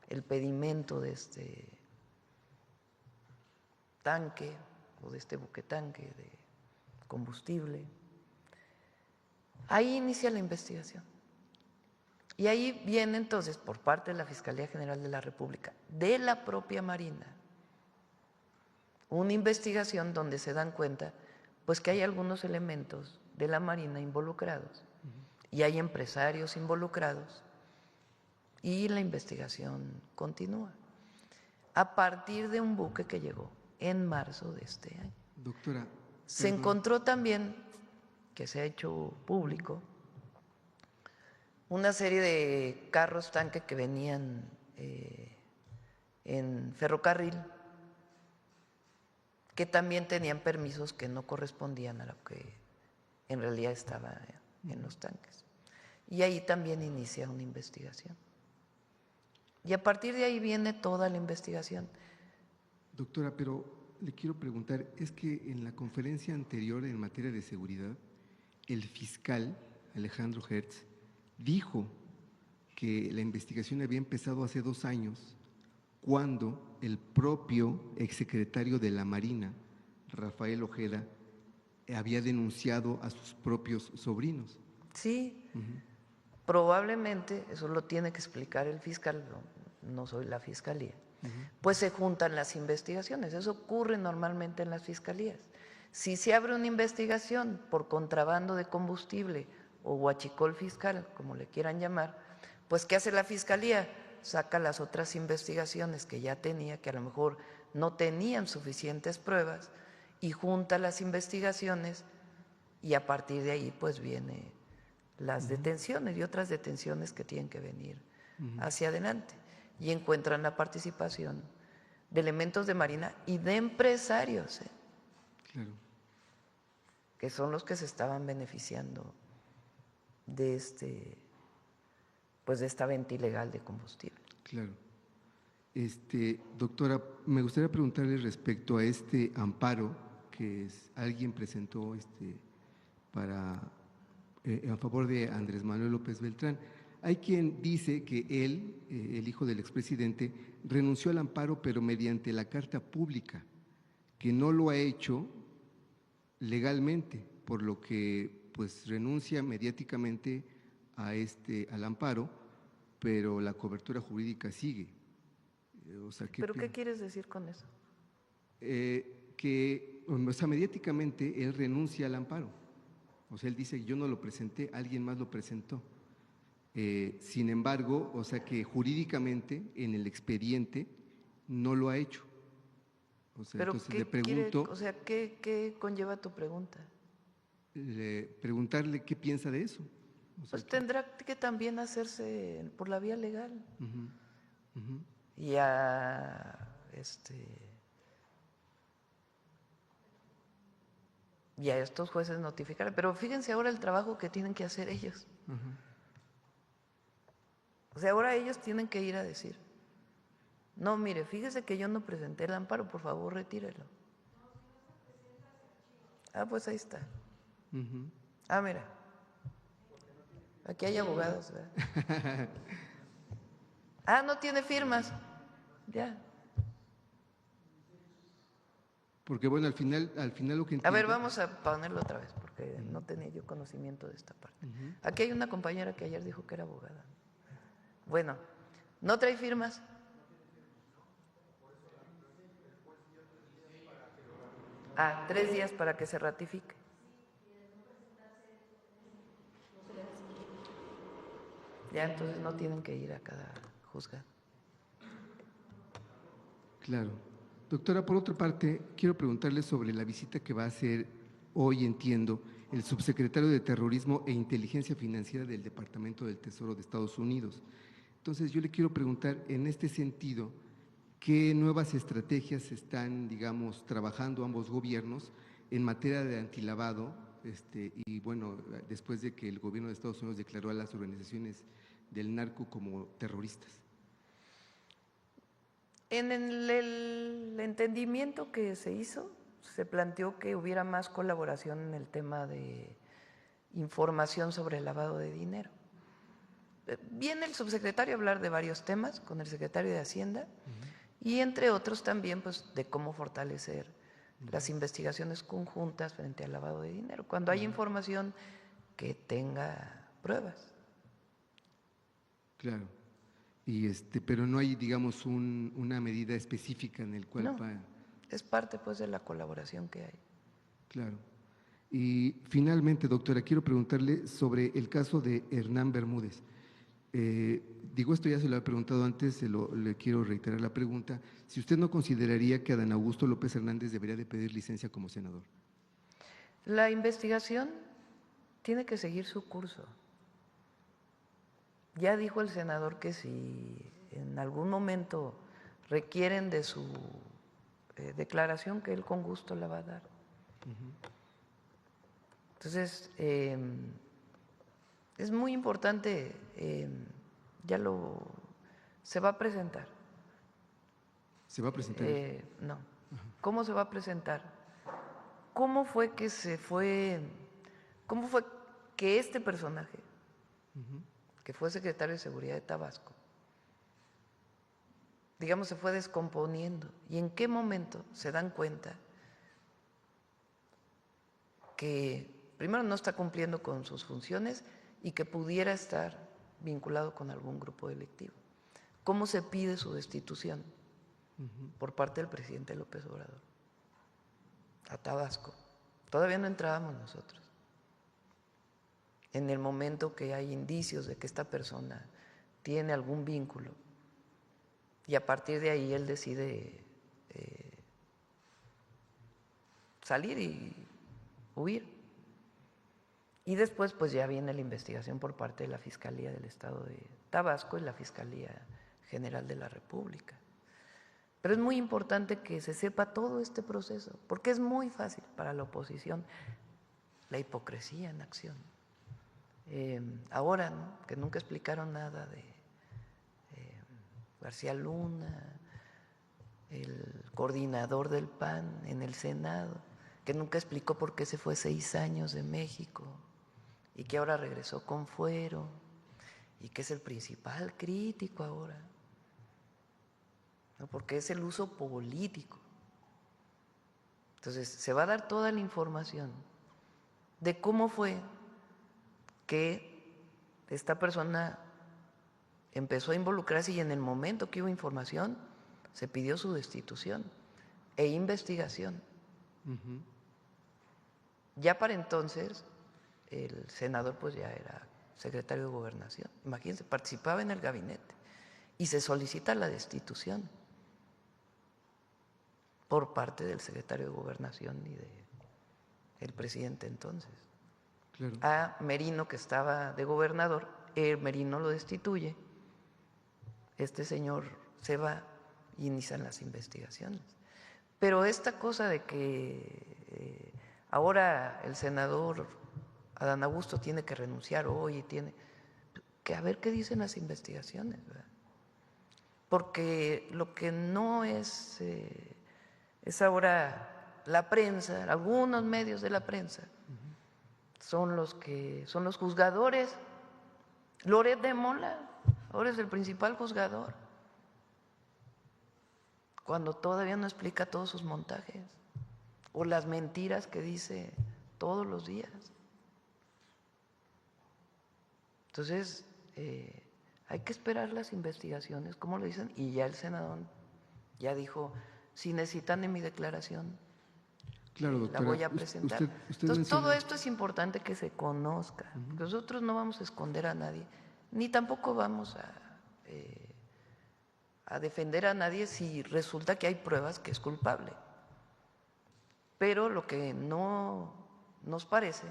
el pedimento de este tanque o de este buque tanque de combustible. Ahí inicia la investigación. Y ahí viene entonces por parte de la Fiscalía General de la República, de la propia Marina, una investigación donde se dan cuenta pues que hay algunos elementos de la Marina involucrados y hay empresarios involucrados y la investigación continúa a partir de un buque que llegó en marzo de este año. Doctora, se encontró también, que se ha hecho público, una serie de carros tanque que venían en ferrocarril que también tenían permisos que no correspondían a lo que en realidad estaba en los tanques. Y ahí también inicia una investigación. Y a partir de ahí viene toda la investigación. Doctora, pero le quiero preguntar, es que en la conferencia anterior en materia de seguridad, el fiscal Alejandro Hertz dijo que la investigación había empezado hace 2 años, cuando el propio exsecretario de la Marina, Rafael Ojeda, había denunciado a sus propios sobrinos. Sí, probablemente, eso lo tiene que explicar el fiscal, no soy la fiscalía, pues se juntan las investigaciones, eso ocurre normalmente en las fiscalías. Si se abre una investigación por contrabando de combustible o huachicol fiscal, como le quieran llamar, pues ¿qué hace la fiscalía? Saca las otras investigaciones que ya tenía, que a lo mejor no tenían suficientes pruebas, y junta las investigaciones y a partir de ahí pues vienen las detenciones y otras detenciones que tienen que venir hacia adelante. Y encuentran la participación de elementos de Marina y de empresarios, Claro. que son los que se estaban beneficiando de pues de esta venta ilegal de combustible. Claro. Doctora, me gustaría preguntarle respecto a este amparo que alguien presentó a favor de Andrés Manuel López Beltrán. Hay quien dice que él, el hijo del expresidente, renunció al amparo, pero mediante la carta pública, que no lo ha hecho legalmente, por lo que pues renuncia mediáticamente al amparo, pero la cobertura jurídica sigue. ¿Pero qué quieres decir con eso? Mediáticamente él renuncia al amparo. O sea, él dice, yo no lo presenté, alguien más lo presentó. Sin embargo, o sea que jurídicamente en el expediente no lo ha hecho. O sea, ¿pero entonces qué le pregunto… ¿qué conlleva tu pregunta? Preguntarle qué piensa de eso. O sea, pues tendrá que también hacerse por la vía legal. Y a estos jueces notificar. Pero fíjense ahora el trabajo que tienen que hacer ellos. O sea, ahora ellos tienen que ir a decir, no, mire, fíjese que yo no presenté el amparo, por favor, retírelo. Ah, pues ahí está. Ah, mira, aquí hay abogados, ¿verdad? Ah, no tiene firmas, ya. Porque bueno, al final lo que entiendo… A ver, vamos a ponerlo otra vez, porque no tenía yo conocimiento de esta parte. Aquí hay una compañera que ayer dijo que era abogada. Bueno, ¿no trae firmas? Ah, 3 días para que se ratifique. Ya, entonces no tienen que ir a cada juzgado. Claro. Doctora, por otra parte, quiero preguntarle sobre la visita que va a hacer hoy, entiendo, el subsecretario de Terrorismo e Inteligencia Financiera del Departamento del Tesoro de Estados Unidos. Entonces, yo le quiero preguntar, en este sentido, ¿qué nuevas estrategias están, digamos, trabajando ambos gobiernos en materia de antilavado? Y bueno, después de que el gobierno de Estados Unidos declaró a las organizaciones del narco como terroristas. En el entendimiento que se hizo, se planteó que hubiera más colaboración en el tema de información sobre el lavado de dinero. Viene el subsecretario a hablar de varios temas con el secretario de Hacienda y entre otros también pues de cómo fortalecer las investigaciones conjuntas frente al lavado de dinero, cuando hay información que tenga pruebas. Claro. Pero no hay, digamos, una medida específica en el cual… No, es parte pues de la colaboración que hay. Claro. Y finalmente, doctora, quiero preguntarle sobre el caso de Hernán Bermúdez. Esto ya se lo he preguntado antes, le quiero reiterar la pregunta. Si usted no consideraría que Adán Augusto López Hernández debería de pedir licencia como senador. La investigación tiene que seguir su curso. Ya dijo el senador que si en algún momento requieren de su declaración, que él con gusto la va a dar. Entonces, es muy importante, se va a presentar. ¿Se va a presentar? No. ¿Cómo se va a presentar? ¿Cómo fue que cómo fue que este personaje, que fue secretario de Seguridad de Tabasco, digamos, se fue descomponiendo? ¿Y en qué momento se dan cuenta que primero no está cumpliendo con sus funciones y que pudiera estar vinculado con algún grupo delictivo? ¿Cómo se pide su destitución por parte del presidente López Obrador a Tabasco? Todavía no entrábamos nosotros. En el momento que hay indicios de que esta persona tiene algún vínculo, y a partir de ahí él decide salir y huir. Y después pues ya viene la investigación por parte de la Fiscalía del Estado de Tabasco y la Fiscalía General de la República. Pero es muy importante que se sepa todo este proceso, porque es muy fácil para la oposición la hipocresía en acción. Ahora, ¿no?, que nunca explicaron nada de García Luna, el coordinador del PAN en el Senado, que nunca explicó por qué se fue 6 años de México y que ahora regresó con fuero y que es el principal crítico ahora, ¿no?, porque es el uso político. Entonces, se va a dar toda la información de cómo fue que esta persona empezó a involucrarse y en el momento que hubo información se pidió su destitución e investigación. Ya para entonces el senador pues ya era secretario de Gobernación. Imagínense, participaba en el gabinete y se solicita la destitución por parte del secretario de Gobernación y del presidente entonces. Claro. A Merino, que estaba de gobernador, Merino lo destituye, este señor se va y inician las investigaciones. Pero esta cosa de que ahora el senador Adán Augusto tiene que renunciar hoy y tiene que a ver qué dicen las investigaciones, ¿verdad? Porque lo que no es ahora la prensa, algunos medios de la prensa, son los juzgadores. Loret de Mola ahora es el principal juzgador, cuando todavía no explica todos sus montajes o las mentiras que dice todos los días. Entonces, hay que esperar las investigaciones, como lo dicen, y ya el senador ya dijo, si necesitan en mi declaración, claro, doctora, la voy a presentar. Entonces, todo esto es importante que se conozca. Nosotros no vamos a esconder a nadie, ni tampoco vamos a defender a nadie si resulta que hay pruebas que es culpable. Pero lo que no nos parece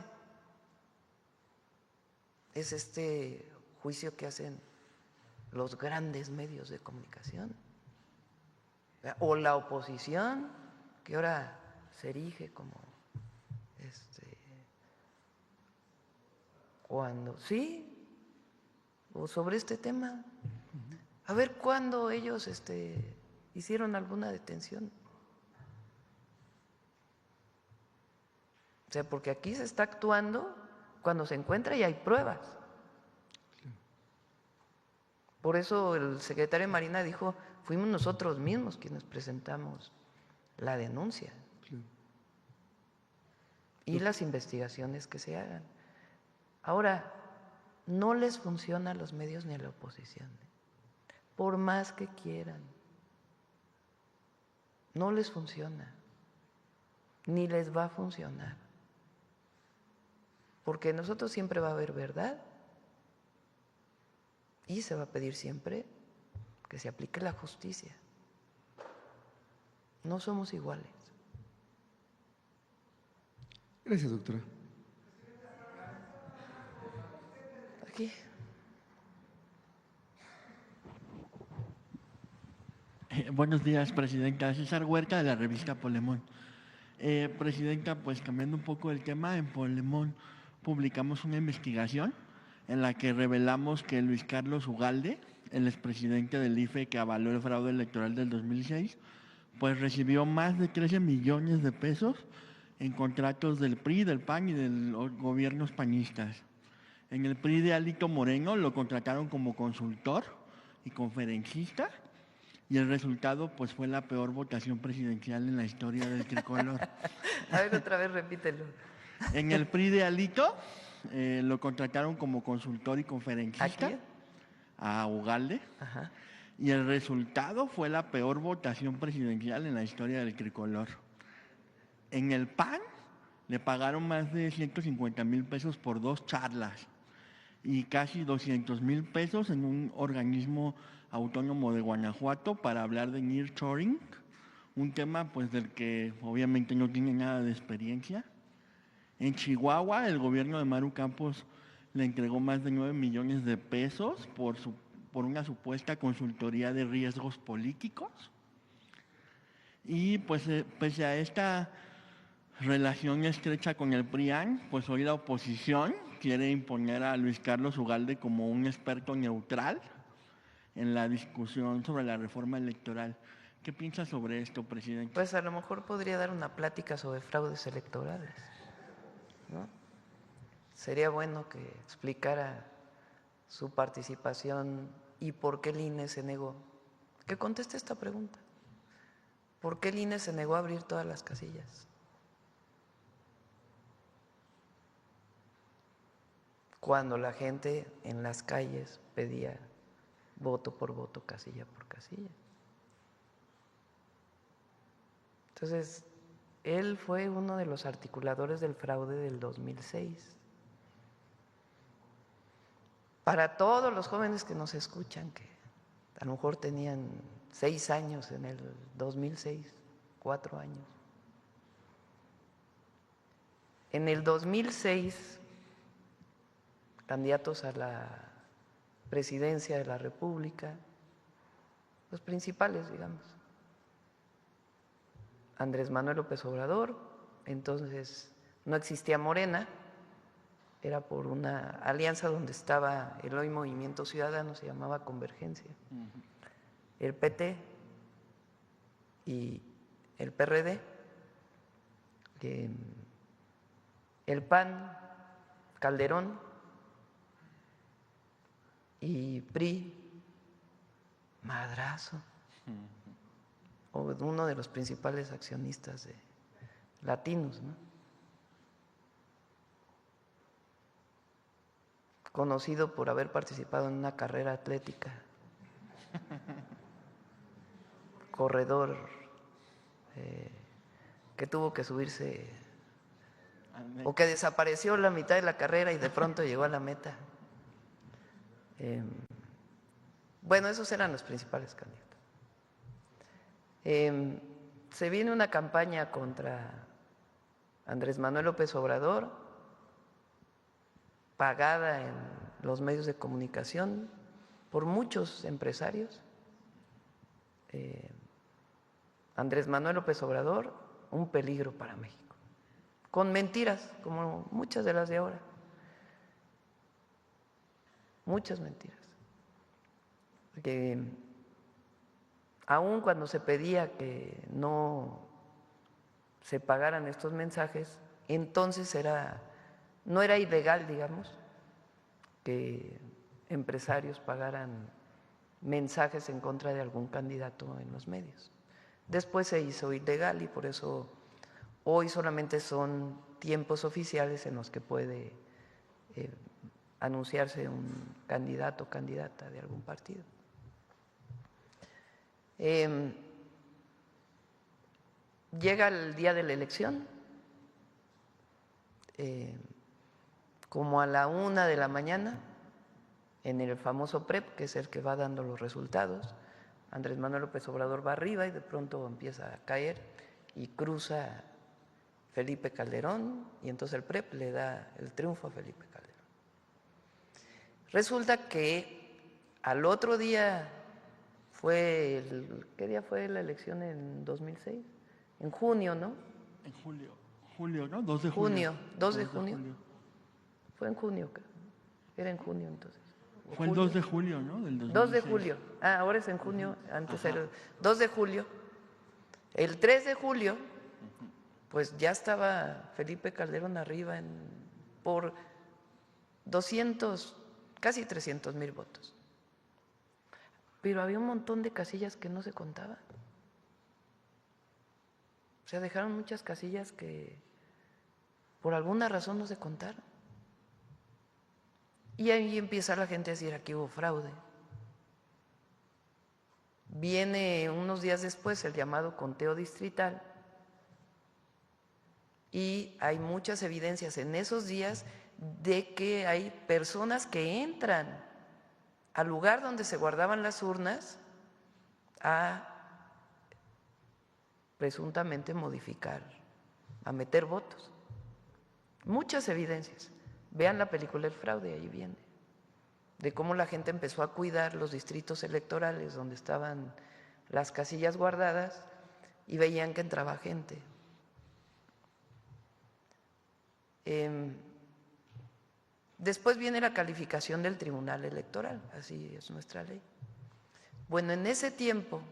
es este juicio que hacen los grandes medios de comunicación, o la oposición, que ahora se erige como cuando sí, o sobre este tema. A ver cuándo ellos hicieron alguna detención. O sea, porque aquí se está actuando cuando se encuentra y hay pruebas. Por eso el secretario de Marina dijo, fuimos nosotros mismos quienes presentamos la denuncia y las investigaciones que se hagan. Ahora, no les funciona a los medios ni a la oposición, por más que quieran. No les funciona, ni les va a funcionar, porque nosotros siempre va a haber verdad y se va a pedir siempre que se aplique la justicia. No somos iguales. Gracias, doctora. Aquí. Buenos días, presidenta. César Huerta, de la revista Polemón. Presidenta, pues cambiando un poco el tema, en Polemón publicamos una investigación en la que revelamos que Luis Carlos Ugalde, el expresidente del IFE que avaló el fraude electoral del 2006, pues recibió más de 13 millones de pesos en contratos del PRI, del PAN y de los gobiernos panistas. En el PRI de Alito Moreno lo contrataron como consultor y conferencista, y el resultado pues fue la peor votación presidencial en la historia del tricolor. A ver, otra vez repítelo. En el PRI de Alito lo contrataron como consultor y conferencista. ¿A quién? A Ugalde. Ajá. Y el resultado fue la peor votación presidencial en la historia del tricolor. En el PAN le pagaron más de 150,000 pesos por 2 charlas y casi 200,000 pesos en un organismo autónomo de Guanajuato para hablar de nearshoring, un tema pues del que obviamente no tiene nada de experiencia. En Chihuahua, el gobierno de Maru Campos le entregó más de 9 millones de pesos por una supuesta consultoría de riesgos políticos. Y pues pese a esta relación estrecha con el PRIAN, pues hoy la oposición quiere imponer a Luis Carlos Ugalde como un experto neutral en la discusión sobre la reforma electoral. ¿Qué piensa sobre esto, presidente? Pues a lo mejor podría dar una plática sobre fraudes electorales, ¿no? Sería bueno que explicara su participación y por qué el INE se negó. Que conteste esta pregunta. ¿Por qué el INE se negó a abrir todas las casillas? Cuando la gente en las calles pedía voto por voto, casilla por casilla. Entonces, él fue uno de los articuladores del fraude del 2006. Para todos los jóvenes que nos escuchan, que a lo mejor tenían 6 años en el 2006, 4 años. En el 2006, candidatos a la presidencia de la República, los principales, digamos, Andrés Manuel López Obrador, entonces no existía Morena, era por una alianza donde estaba el hoy Movimiento Ciudadano, se llamaba Convergencia, el PT y el PRD, el PAN, Calderón y PRI, Madrazo, o uno de los principales accionistas de latinos, ¿no? Conocido por haber participado en una carrera atlética, corredor que tuvo que subirse o que desapareció la mitad de la carrera y de pronto llegó a la meta. Bueno, esos eran los principales candidatos. Se viene una campaña contra Andrés Manuel López Obrador, pagada en los medios de comunicación por muchos empresarios. Andrés Manuel López Obrador, un peligro para México, con mentiras, como muchas de las de ahora, muchas mentiras. Porque aun cuando se pedía que no se pagaran estos mensajes, entonces no era ilegal, digamos, que empresarios pagaran mensajes en contra de algún candidato en los medios. Después se hizo ilegal y por eso hoy solamente son tiempos oficiales en los que puede anunciarse un candidato o candidata de algún partido. Llega el día de la elección, como a la 1 de la mañana, en el famoso PREP, que es el que va dando los resultados, Andrés Manuel López Obrador va arriba y de pronto empieza a caer y cruza Felipe Calderón y entonces el PREP le da el triunfo a Felipe Calderón. Resulta que al otro día ¿qué día fue la elección en 2006? En junio, ¿no? En julio, ¿no? 2 de junio. 2 de junio. Fue en junio, era en junio entonces. Fue el 2 de julio, ¿no? Del 2006. 2 de julio. Ah, ahora es en junio, antes era 2 de julio. El 3 de julio, pues ya estaba Felipe Calderón arriba por 200, casi 300,000 votos. Pero había un montón de casillas que no se contaban. O sea, dejaron muchas casillas que por alguna razón no se contaron. Y ahí empieza la gente a decir, aquí hubo fraude. Viene unos días después el llamado conteo distrital y hay muchas evidencias en esos días de que hay personas que entran al lugar donde se guardaban las urnas a presuntamente modificar, a meter votos. Muchas evidencias. Vean la película El Fraude, ahí viene, de cómo la gente empezó a cuidar los distritos electorales donde estaban las casillas guardadas y veían que entraba gente. Después viene la calificación del Tribunal Electoral, así es nuestra ley. Bueno, en ese tiempo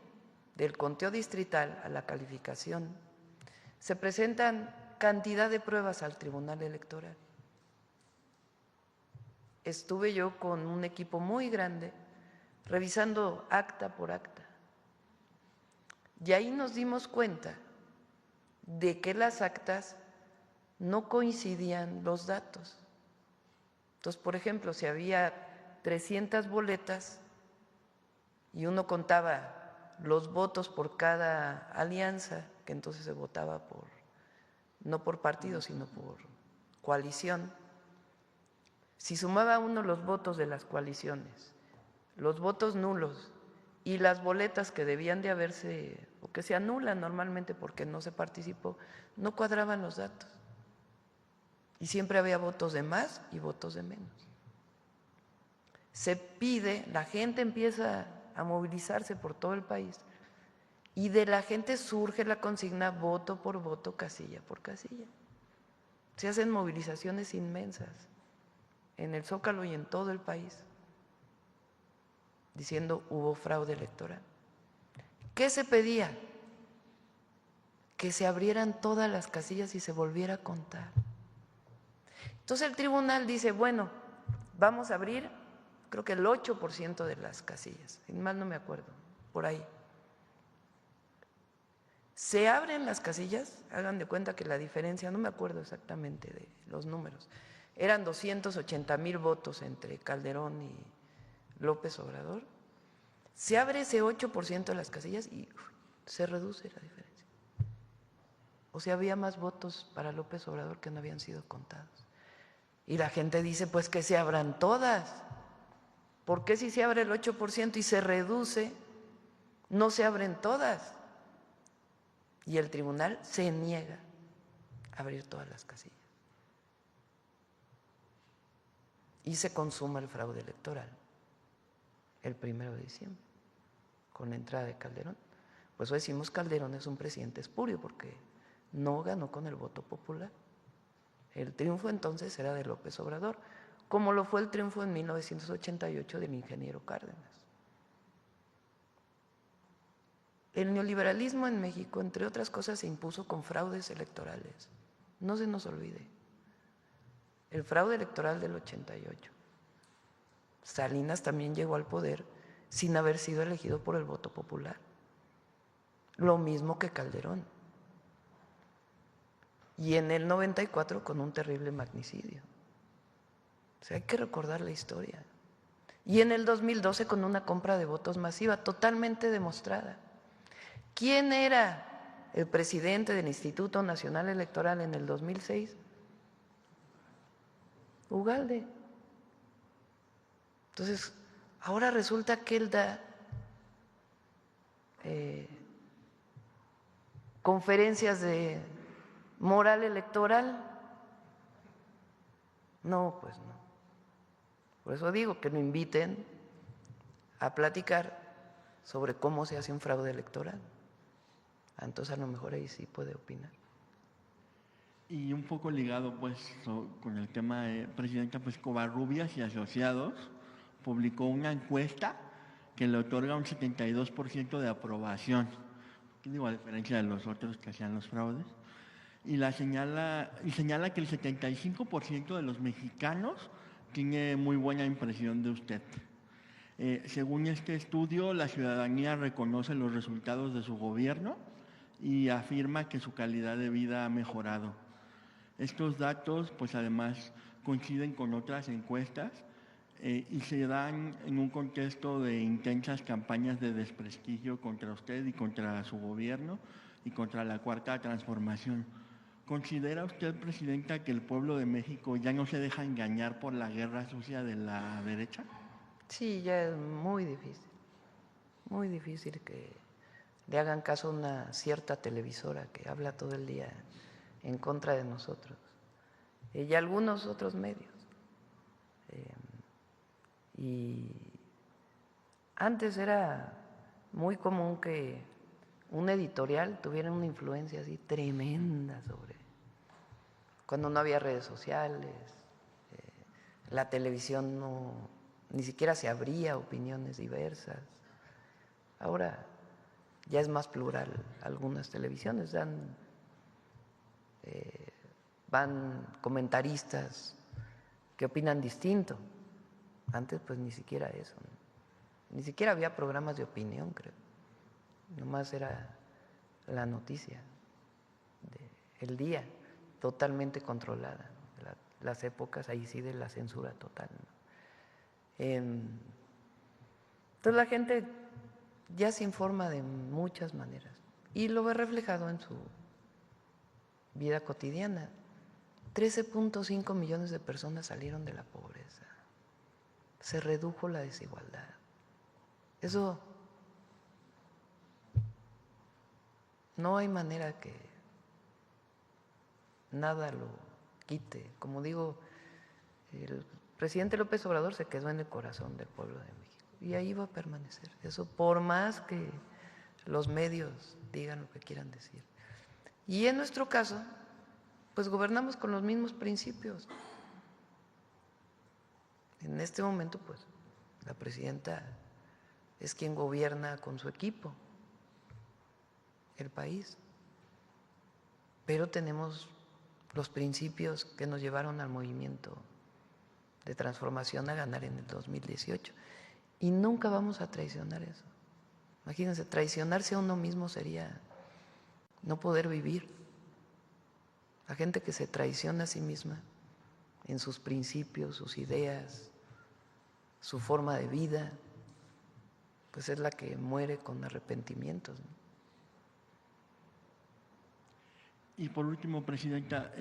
del conteo distrital a la calificación se presentan cantidad de pruebas al Tribunal Electoral. Estuve yo con un equipo muy grande revisando acta por acta y ahí nos dimos cuenta de que las actas no coincidían los datos. Entonces, por ejemplo, si había 300 boletas y uno contaba los votos por cada alianza, que entonces se votaba no por partido, sino por coalición. Si sumaba uno los votos de las coaliciones, los votos nulos y las boletas que debían de haberse, o que se anulan normalmente porque no se participó, no cuadraban los datos. Y siempre había votos de más y votos de menos. Se pide, la gente empieza a movilizarse por todo el país y de la gente surge la consigna voto por voto, casilla por casilla. Se hacen movilizaciones inmensas en el Zócalo y en todo el país, diciendo hubo fraude electoral. ¿Qué se pedía? Que se abrieran todas las casillas y se volviera a contar. Entonces el tribunal dice, bueno, vamos a abrir, creo que el 8% de las casillas, mal no me acuerdo, por ahí. Se abren las casillas, hagan de cuenta que la diferencia, no me acuerdo exactamente de los números, eran 280,000 votos entre Calderón y López Obrador. Se abre ese 8% de las casillas y se reduce la diferencia. O sea, había más votos para López Obrador que no habían sido contados. Y la gente dice, pues que se abran todas. ¿Por qué si se abre el 8% y se reduce, no se abren todas? Y el tribunal se niega a abrir todas las casillas. Y se consuma el fraude electoral el 1 de diciembre, con la entrada de Calderón. Por eso decimos Calderón es un presidente espurio, porque no ganó con el voto popular. El triunfo entonces era de López Obrador, como lo fue el triunfo en 1988 del ingeniero Cárdenas. El neoliberalismo en México, entre otras cosas, se impuso con fraudes electorales. No se nos olvide. El fraude electoral del 88. Salinas también llegó al poder sin haber sido elegido por el voto popular. Lo mismo que Calderón. Y en el 94 con un terrible magnicidio. O sea, hay que recordar la historia. Y en el 2012 con una compra de votos masiva totalmente demostrada. ¿Quién era el presidente del Instituto Nacional Electoral en el 2006? Ugalde. Entonces, ahora resulta que él da conferencias de moral electoral. No, pues no. Por eso digo que lo inviten a platicar sobre cómo se hace un fraude electoral. Entonces a lo mejor ahí sí puede opinar. Y un poco ligado pues con el tema de Presidenta, pues Covarrubias y asociados publicó una encuesta que le otorga un 72% de aprobación, digo, a diferencia de los otros que hacían los fraudes, y señala que el 75% de los mexicanos tiene muy buena impresión de usted. Según este estudio, la ciudadanía reconoce los resultados de su gobierno y afirma que su calidad de vida ha mejorado. Estos datos, pues además, coinciden con otras encuestas y se dan en un contexto de intensas campañas de desprestigio contra usted y contra su gobierno y contra la Cuarta Transformación. ¿Considera usted, Presidenta, que el pueblo de México ya no se deja engañar por la guerra sucia de la derecha? Sí, ya es muy difícil que le hagan caso a una cierta televisora que habla todo el día en contra de nosotros y algunos otros medios. Y antes era muy común que un editorial tuviera una influencia así tremenda sobre, cuando no había redes sociales, la televisión ni siquiera se abría opiniones diversas. Ahora ya es más plural. Algunas televisiones van comentaristas que opinan distinto. Antes pues ni siquiera eso, ¿no? Ni siquiera había programas de opinión, creo. Nomás era la noticia del día, totalmente controlada. Las épocas ahí sí de la censura total, ¿no? Entonces la gente ya se informa de muchas maneras y lo ve reflejado en su vida cotidiana. 13.5 millones de personas salieron de la pobreza. Se redujo la desigualdad. Eso no hay manera que nada lo quite. Como digo, el presidente López Obrador se quedó en el corazón del pueblo de México y ahí va a permanecer. Eso por más que los medios digan lo que quieran decir. Y en nuestro caso, pues gobernamos con los mismos principios. En este momento, pues, la presidenta es quien gobierna con su equipo el país, pero tenemos los principios que nos llevaron al movimiento de transformación a ganar en el 2018 y nunca vamos a traicionar eso. Imagínense, traicionarse a uno mismo sería no poder vivir. La gente que se traiciona a sí misma en sus principios, sus ideas, su forma de vida, pues es la que muere con arrepentimientos, ¿no? Y por último, Presidenta,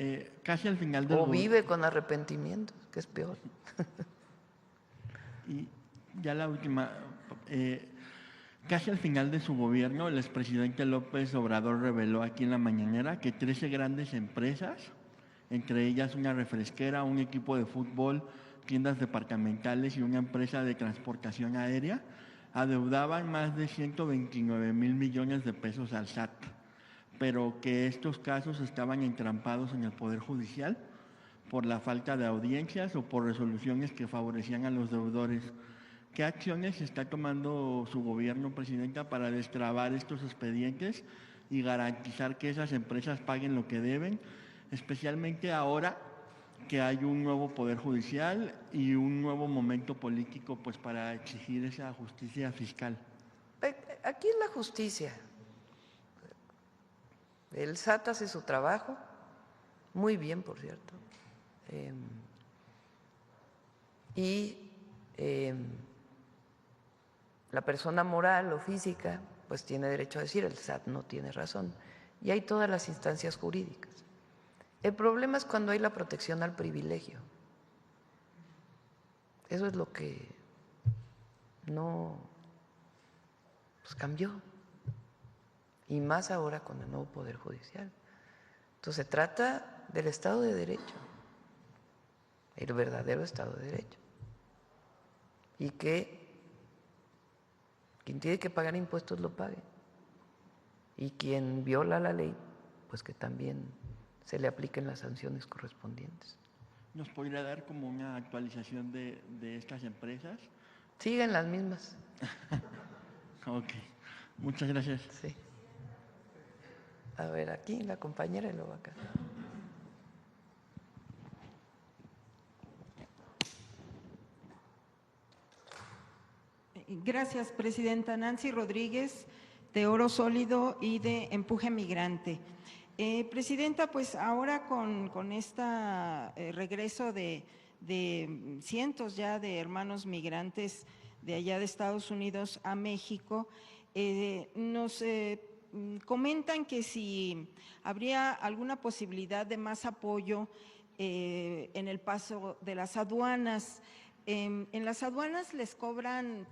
casi al final del o vive con arrepentimientos, que es peor. Y ya la última, casi al final de su gobierno, el expresidente López Obrador reveló aquí en la mañanera que 13 grandes empresas, entre ellas una refresquera, un equipo de fútbol, tiendas departamentales y una empresa de transportación aérea, adeudaban más de 129 mil millones de pesos al SAT, pero que estos casos estaban entrampados en el Poder Judicial por la falta de audiencias o por resoluciones que favorecían a los deudores. ¿Qué acciones está tomando su gobierno, Presidenta, para destrabar estos expedientes y garantizar que esas empresas paguen lo que deben, especialmente ahora que hay un nuevo Poder Judicial y un nuevo momento político, pues, para exigir esa justicia fiscal? Aquí es la justicia. El SAT hace su trabajo, muy bien, por cierto. La persona moral o física pues tiene derecho a decir el SAT no tiene razón. Y hay todas las instancias jurídicas. El problema es cuando hay la protección al privilegio. Eso es lo que no pues cambió. Y más ahora con el nuevo Poder Judicial. Entonces se trata del Estado de Derecho, el verdadero Estado de Derecho. Y que quien tiene que pagar impuestos lo pague. Y quien viola la ley, pues que también se le apliquen las sanciones correspondientes. ¿Nos podría dar como una actualización de estas empresas? Siguen las mismas. Ok, muchas gracias. Sí. A ver, aquí la compañera y luego acá. Gracias, Presidenta. Nancy Rodríguez, de Oro Sólido y de Empuje Migrante. Presidenta, pues ahora con este regreso de cientos ya de hermanos migrantes de allá de Estados Unidos a México, nos comentan que si habría alguna posibilidad de más apoyo en el paso de las aduanas. En las aduanas les cobran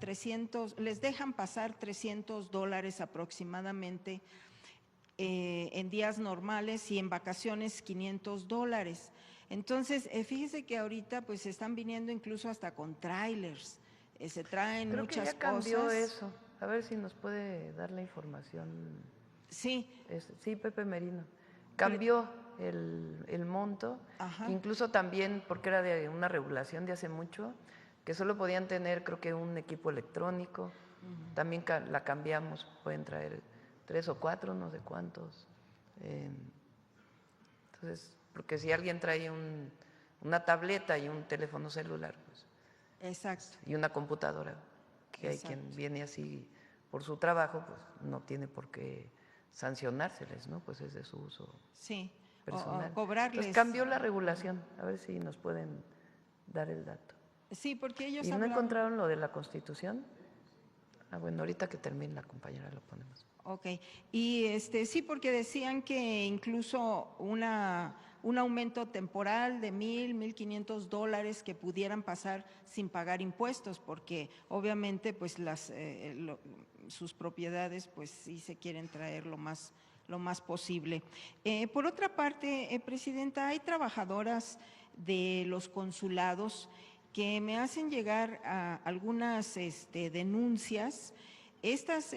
les dejan pasar $300 aproximadamente en días normales y en vacaciones $500. Entonces, fíjese que ahorita pues están viniendo incluso hasta con trailers, se traen Creo muchas que ya cambió cosas. eso. A ver si nos puede dar la información. Sí. Sí, Pepe Merino. Cambió el monto, incluso también porque era de una regulación de hace mucho, que solo podían tener creo que un equipo electrónico. También la cambiamos, pueden traer 3 o 4, no sé cuántos. Entonces, porque si alguien trae una tableta y un teléfono celular, pues, exacto, y una computadora, que hay quien viene así por su trabajo, pues no tiene por qué sancionárseles, ¿no? Pues es de su uso personal. O cobrarles. Entonces, cambió la regulación, a ver si nos pueden dar el dato. Sí, porque ellos ¿Y no hablaban... encontraron lo de la Constitución? Ah, bueno, ahorita que termine la compañera lo ponemos. Ok, y sí, porque decían que incluso un aumento temporal de $1,500 que pudieran pasar sin pagar impuestos, porque obviamente pues sus propiedades pues sí se quieren traer lo más posible. Por otra parte, Presidenta, hay trabajadoras de los consulados que me hacen llegar a algunas denuncias. Estas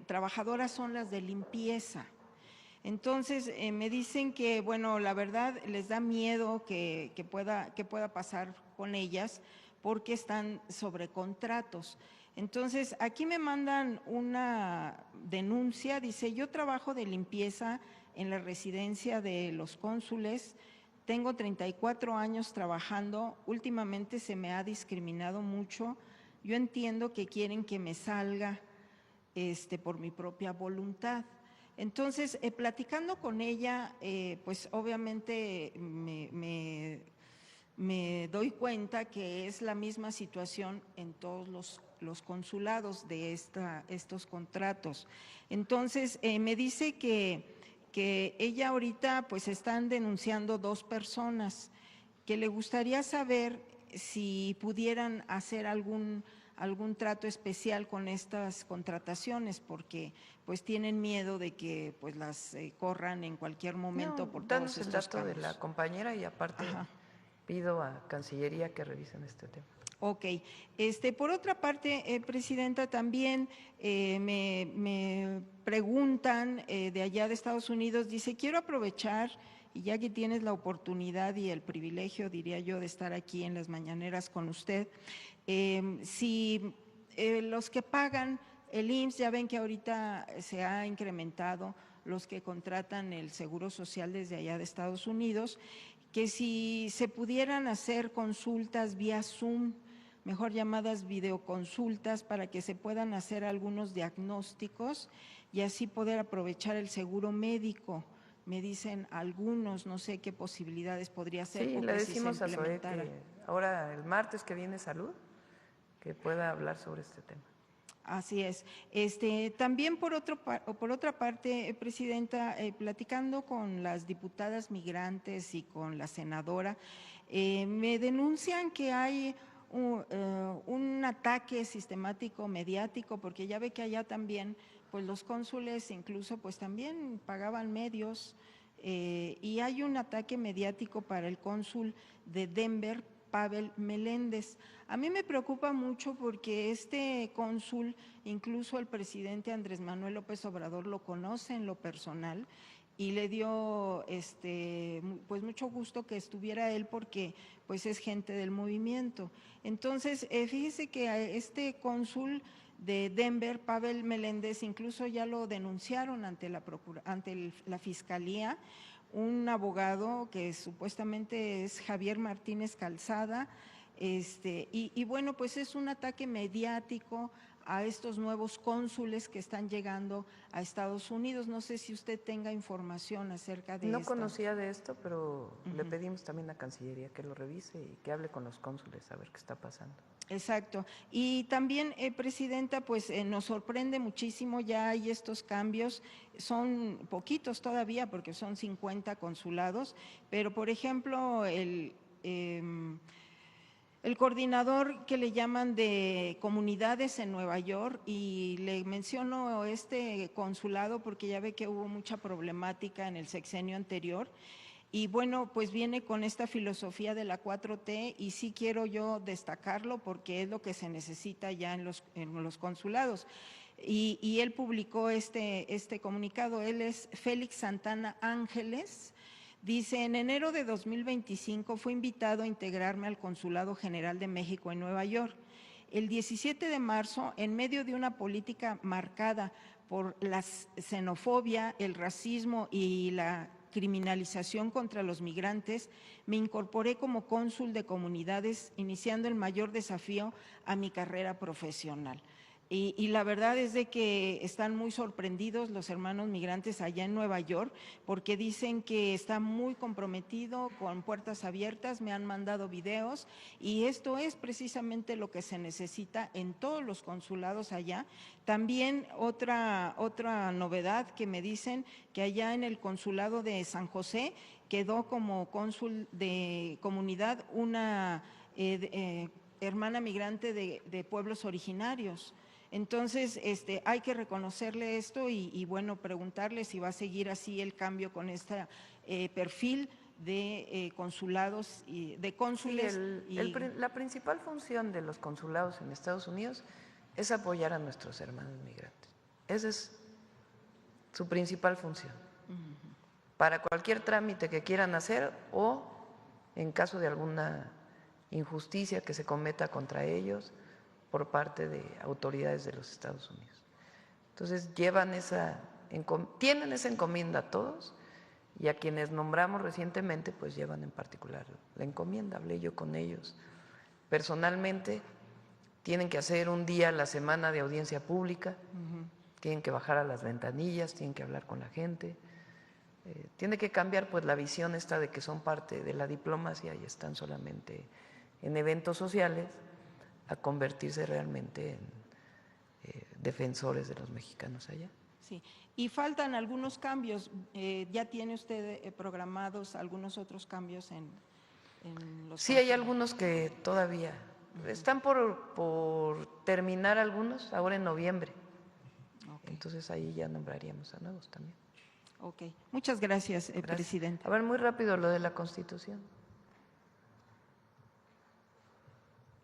trabajadoras son las de limpieza. Entonces, me dicen que, bueno, la verdad les da miedo que pueda pasar con ellas porque están sobre contratos. Entonces, aquí me mandan una denuncia, dice, yo trabajo de limpieza en la residencia de los cónsules, tengo 34 años trabajando, últimamente se me ha discriminado mucho, yo entiendo que quieren que me salga por mi propia voluntad. Entonces, platicando con ella, pues obviamente me doy cuenta que es la misma situación en todos los consulados de estos contratos. Entonces, me dice que ella ahorita pues están denunciando 2 personas, que le gustaría saber si pudieran hacer algún trato especial con estas contrataciones, porque pues tienen miedo de que pues las corran en cualquier momento por todos estos el dato cambios. de la compañera y aparte pido a Cancillería que revisen este tema. Ok, por otra parte, Presidenta, también me preguntan de allá de Estados Unidos, dice, quiero aprovechar, y ya que tienes la oportunidad y el privilegio, diría yo, de estar aquí en las mañaneras con usted, si los que pagan el IMSS, ya ven que ahorita se ha incrementado los que contratan el Seguro Social desde allá de Estados Unidos, que si se pudieran hacer consultas vía Zoom, mejor llamadas videoconsultas, para que se puedan hacer algunos diagnósticos y así poder aprovechar el seguro médico. Me dicen algunos, no sé qué posibilidades podría ser. Sí, le decimos a Zoe que ahora el martes que viene Salud, que pueda hablar sobre este tema. Así es. También por otra parte, Presidenta, platicando con las diputadas migrantes y con la senadora, me denuncian que hay un ataque sistemático mediático, porque ya ve que allá también pues los cónsules incluso pues también pagaban medios, y hay un ataque mediático para el cónsul de Denver, Pavel Meléndez. A mí me preocupa mucho porque este cónsul, incluso el presidente Andrés Manuel López Obrador lo conoce en lo personal, y le dio pues mucho gusto que estuviera él porque pues es gente del movimiento. Entonces, fíjese que a este cónsul de Denver, Pavel Meléndez, incluso ya lo denunciaron ante la Fiscalía, un abogado que supuestamente es Javier Martínez Calzada, y bueno, pues es un ataque mediático a estos nuevos cónsules que están llegando a Estados Unidos. No sé si usted tenga información acerca de esto. No conocía de esto, pero le pedimos también a Cancillería que lo revise y que hable con los cónsules a ver qué está pasando. Exacto. Y también, Presidenta, pues nos sorprende muchísimo, ya hay estos cambios, son poquitos todavía porque son 50 consulados, pero por ejemplo el coordinador que le llaman de comunidades en Nueva York, y le menciono este consulado porque ya ve que hubo mucha problemática en el sexenio anterior, y bueno, pues viene con esta filosofía de la 4T y sí quiero yo destacarlo porque es lo que se necesita ya en los consulados. Y él publicó este comunicado, él es Félix Santana Ángeles. Dice, en enero de 2025 fue invitado a integrarme al Consulado General de México en Nueva York. El 17 de marzo, en medio de una política marcada por la xenofobia, el racismo y la criminalización contra los migrantes, me incorporé como cónsul de comunidades, iniciando el mayor desafío a mi carrera profesional. Y la verdad es de que están muy sorprendidos los hermanos migrantes allá en Nueva York porque dicen que está muy comprometido con puertas abiertas, me han mandado videos y esto es precisamente lo que se necesita en todos los consulados allá. También otra novedad que me dicen que allá en el consulado de San José quedó como cónsul de comunidad una hermana migrante de pueblos originarios. Entonces, hay que reconocerle esto y bueno, preguntarle si va a seguir así el cambio con este perfil de consulados y de cónsules. Sí, la principal función de los consulados en Estados Unidos es apoyar a nuestros hermanos migrantes. Esa es su principal función. Para cualquier trámite que quieran hacer o en caso de alguna injusticia que se cometa contra ellos por parte de autoridades de los Estados Unidos. Entonces tienen esa encomienda todos y a quienes nombramos recientemente pues llevan en particular la encomienda. Hablé yo con ellos personalmente, tienen que hacer un día a la semana de audiencia pública, tienen que bajar a las ventanillas, tienen que hablar con la gente, tiene que cambiar pues la visión esta de que son parte de la diplomacia y están solamente en eventos sociales, a convertirse realmente en defensores de los mexicanos allá. Sí, y faltan algunos cambios. ¿Ya tiene usted programados algunos otros cambios en los Sí, hay algunos que todavía están por terminar algunos, ahora en noviembre. Okay. Entonces ahí ya nombraríamos a nuevos también. Ok, muchas gracias, Presidenta. A ver, muy rápido lo de la Constitución.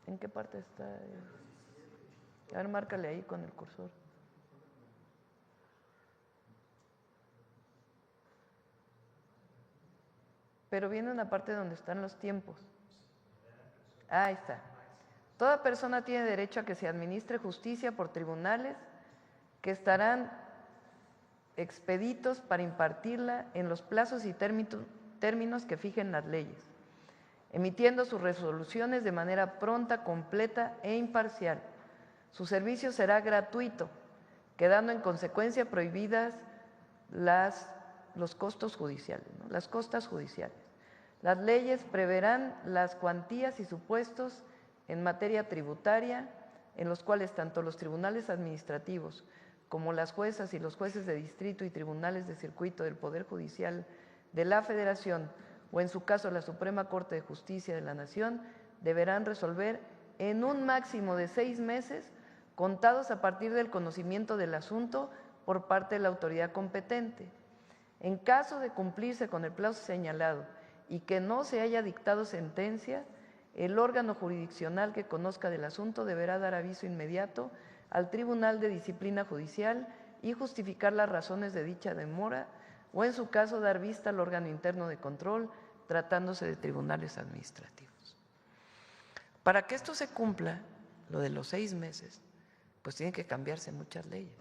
¿En qué parte está? A ver, márcale ahí con el cursor. Pero viene una parte donde están los tiempos. Ahí está. Toda persona tiene derecho a que se administre justicia por tribunales que estarán expeditos para impartirla en los plazos y términos que fijen las leyes, emitiendo sus resoluciones de manera pronta, completa e imparcial. Su servicio será gratuito, quedando en consecuencia prohibidas los costos judiciales, ¿no? Las costas judiciales. Las leyes preverán las cuantías y supuestos en materia tributaria, en los cuales tanto los tribunales administrativos como las juezas y los jueces de distrito y tribunales de circuito del Poder Judicial de la Federación, o en su caso la Suprema Corte de Justicia de la Nación, deberán resolver en un máximo de 6 meses, contados a partir del conocimiento del asunto por parte de la autoridad competente. En caso de cumplirse con el plazo señalado y que no se haya dictado sentencia, el órgano jurisdiccional que conozca del asunto deberá dar aviso inmediato al Tribunal de Disciplina Judicial y justificar las razones de dicha demora, o en su caso dar vista al órgano interno de control tratándose de tribunales administrativos. Para que esto se cumpla, lo de los 6 meses, pues tienen que cambiarse muchas leyes,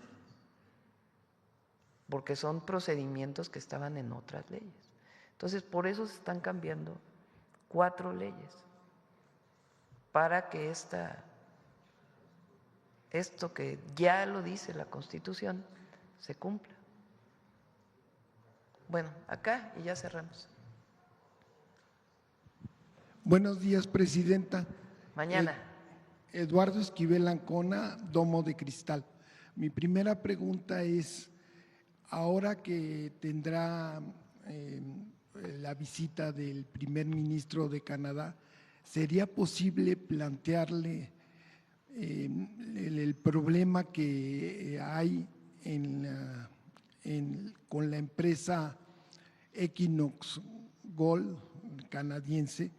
porque son procedimientos que estaban en otras leyes. Entonces, por eso se están cambiando 4 leyes, para que esto que ya lo dice la Constitución se cumpla. Bueno, acá y ya cerramos. Buenos días, Presidenta. Mañana. Eduardo Esquivel Ancona, Domo de Cristal. Mi primera pregunta es, ahora que tendrá la visita del primer ministro de Canadá, ¿sería posible plantearle el problema que hay con la empresa Equinox Gold canadiense,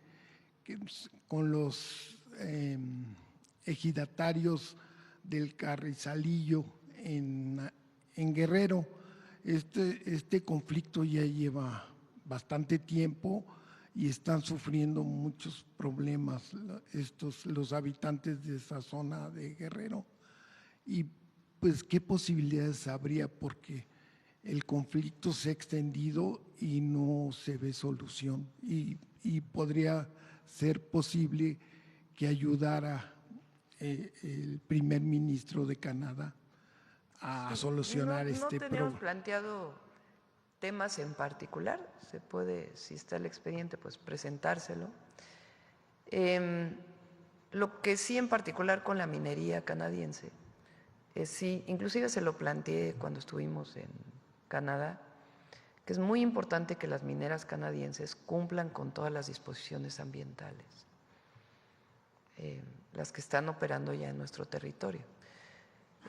con los ejidatarios del Carrizalillo en Guerrero? Este conflicto ya lleva bastante tiempo y están sufriendo muchos problemas los habitantes de esa zona de Guerrero. Y pues, ¿qué posibilidades habría? Porque el conflicto se ha extendido y no se ve solución. Y podría ser posible que ayudara el primer ministro de Canadá a solucionar este problema. No tenemos planteado temas en particular, se puede, si está el expediente, pues presentárselo. Lo que sí en particular con la minería canadiense, sí, inclusive se lo planteé cuando estuvimos en Canadá, que es muy importante que las mineras canadienses cumplan con todas las disposiciones ambientales, las que están operando ya en nuestro territorio.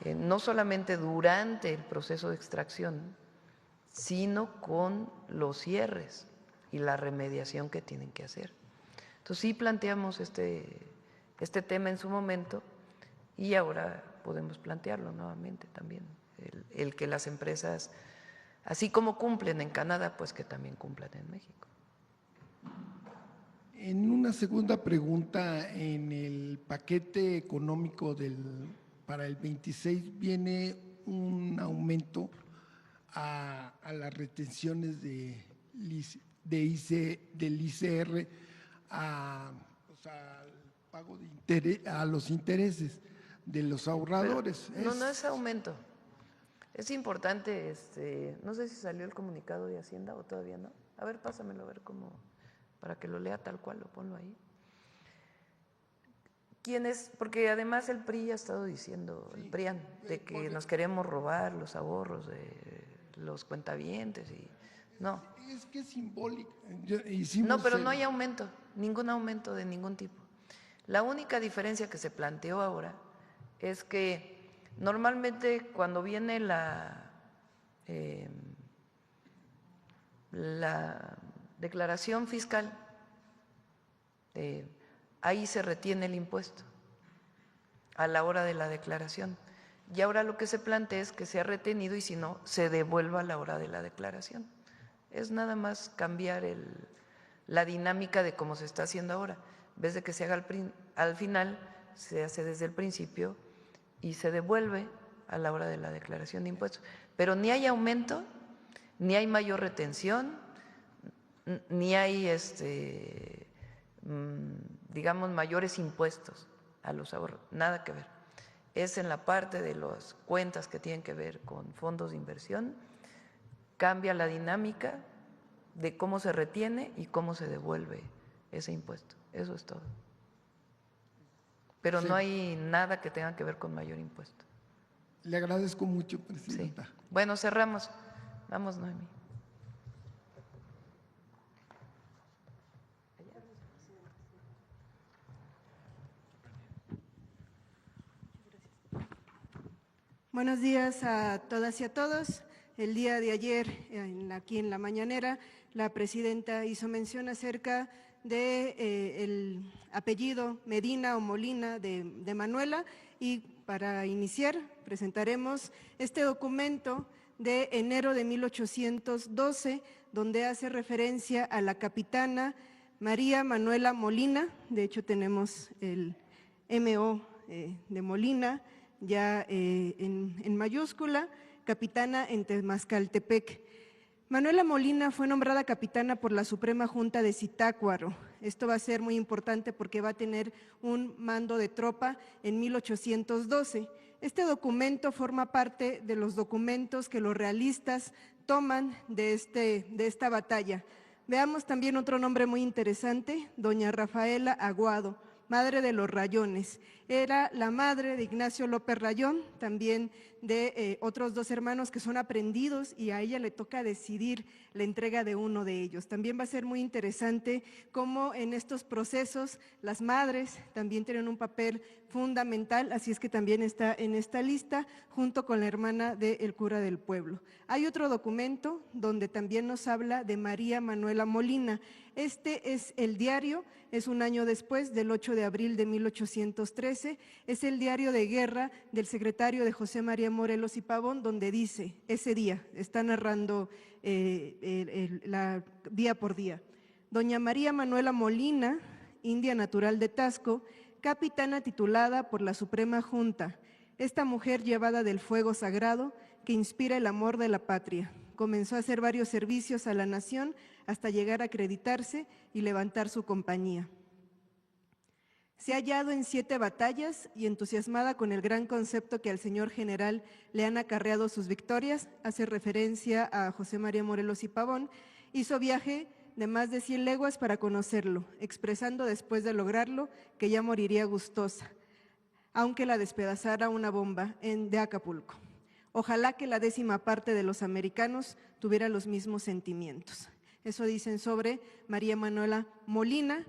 No solamente durante el proceso de extracción, sino con los cierres y la remediación que tienen que hacer. Entonces sí planteamos este tema en su momento y ahora podemos plantearlo nuevamente también, el que las empresas, así como cumplen en Canadá, pues que también cumplan en México. En una segunda pregunta, en el paquete económico para el 26 viene un aumento a las retenciones del ICR, al pago de interés, a los intereses de los ahorradores. Pero no es aumento. Es importante, no sé si salió el comunicado de Hacienda o todavía no. A ver, pásamelo, a ver cómo, para que lo lea tal cual, lo ponlo ahí. ¿Quién es? Porque además el PRI ha estado diciendo, el PRIAN, de que nos queremos robar los ahorros de los cuentavientes y no. Es que es simbólico. No, pero no hay aumento, ningún aumento de ningún tipo. La única diferencia que se planteó ahora es que normalmente cuando viene la declaración fiscal, ahí se retiene el impuesto a la hora de la declaración. Y ahora lo que se plantea es que sea retenido y si no, se devuelva a la hora de la declaración. Es nada más cambiar la dinámica de cómo se está haciendo ahora. En vez de que se haga al final, se hace desde el principio y se devuelve a la hora de la declaración de impuestos. Pero ni hay aumento, ni hay mayor retención, ni hay, digamos, mayores impuestos a los ahorros, nada que ver. Es en la parte de las cuentas que tienen que ver con fondos de inversión, cambia la dinámica de cómo se retiene y cómo se devuelve ese impuesto. Eso es todo. Pero sí, no hay nada que tenga que ver con mayor impuesto. Le agradezco mucho, Presidenta. Sí. Bueno, cerramos. Vamos, Noemí. Buenos días a todas y a todos. El día de ayer, aquí en la mañanera, la presidenta hizo mención acerca de el apellido Medina o Molina de Manuela, y para iniciar presentaremos este documento de enero de 1812, donde hace referencia a la capitana María Manuela Molina. De hecho, tenemos el MO de Molina ya en mayúscula, capitana en Temazcaltepec. Manuela Molina fue nombrada capitana por la Suprema Junta de Zitácuaro. Esto va a ser muy importante porque va a tener un mando de tropa en 1812. Este documento forma parte de los documentos que los realistas toman de esta batalla. Veamos también otro nombre muy interesante, doña Rafaela Aguado, madre de los Rayones. Era la madre de Ignacio López Rayón, también de otros dos hermanos que son aprehendidos, y a ella le toca decidir la entrega de uno de ellos. También va a ser muy interesante cómo en estos procesos las madres también tienen un papel fundamental, así es que también está en esta lista junto con la hermana del cura del pueblo. Hay otro documento donde también nos habla de María Manuela Molina. Este es el diario, es un año después, del 8 de abril de 1813, es el diario de guerra del secretario de José María Morelos y Pavón, donde dice, ese día, está narrando la día por día. Doña María Manuela Molina, india natural de Tasco, capitana titulada por la Suprema Junta, esta mujer llevada del fuego sagrado que inspira el amor de la patria. Comenzó a hacer varios servicios a la nación hasta llegar a acreditarse y levantar su compañía. Se ha hallado en 7 batallas y entusiasmada con el gran concepto que al señor general le han acarreado sus victorias, hace referencia a José María Morelos y Pavón, hizo viaje de más de 100 leguas para conocerlo, expresando después de lograrlo que ya moriría gustosa, aunque la despedazara una bomba de Acapulco. Ojalá que la 10ª parte de los americanos tuviera los mismos sentimientos. Eso dicen sobre María Manuela Molina.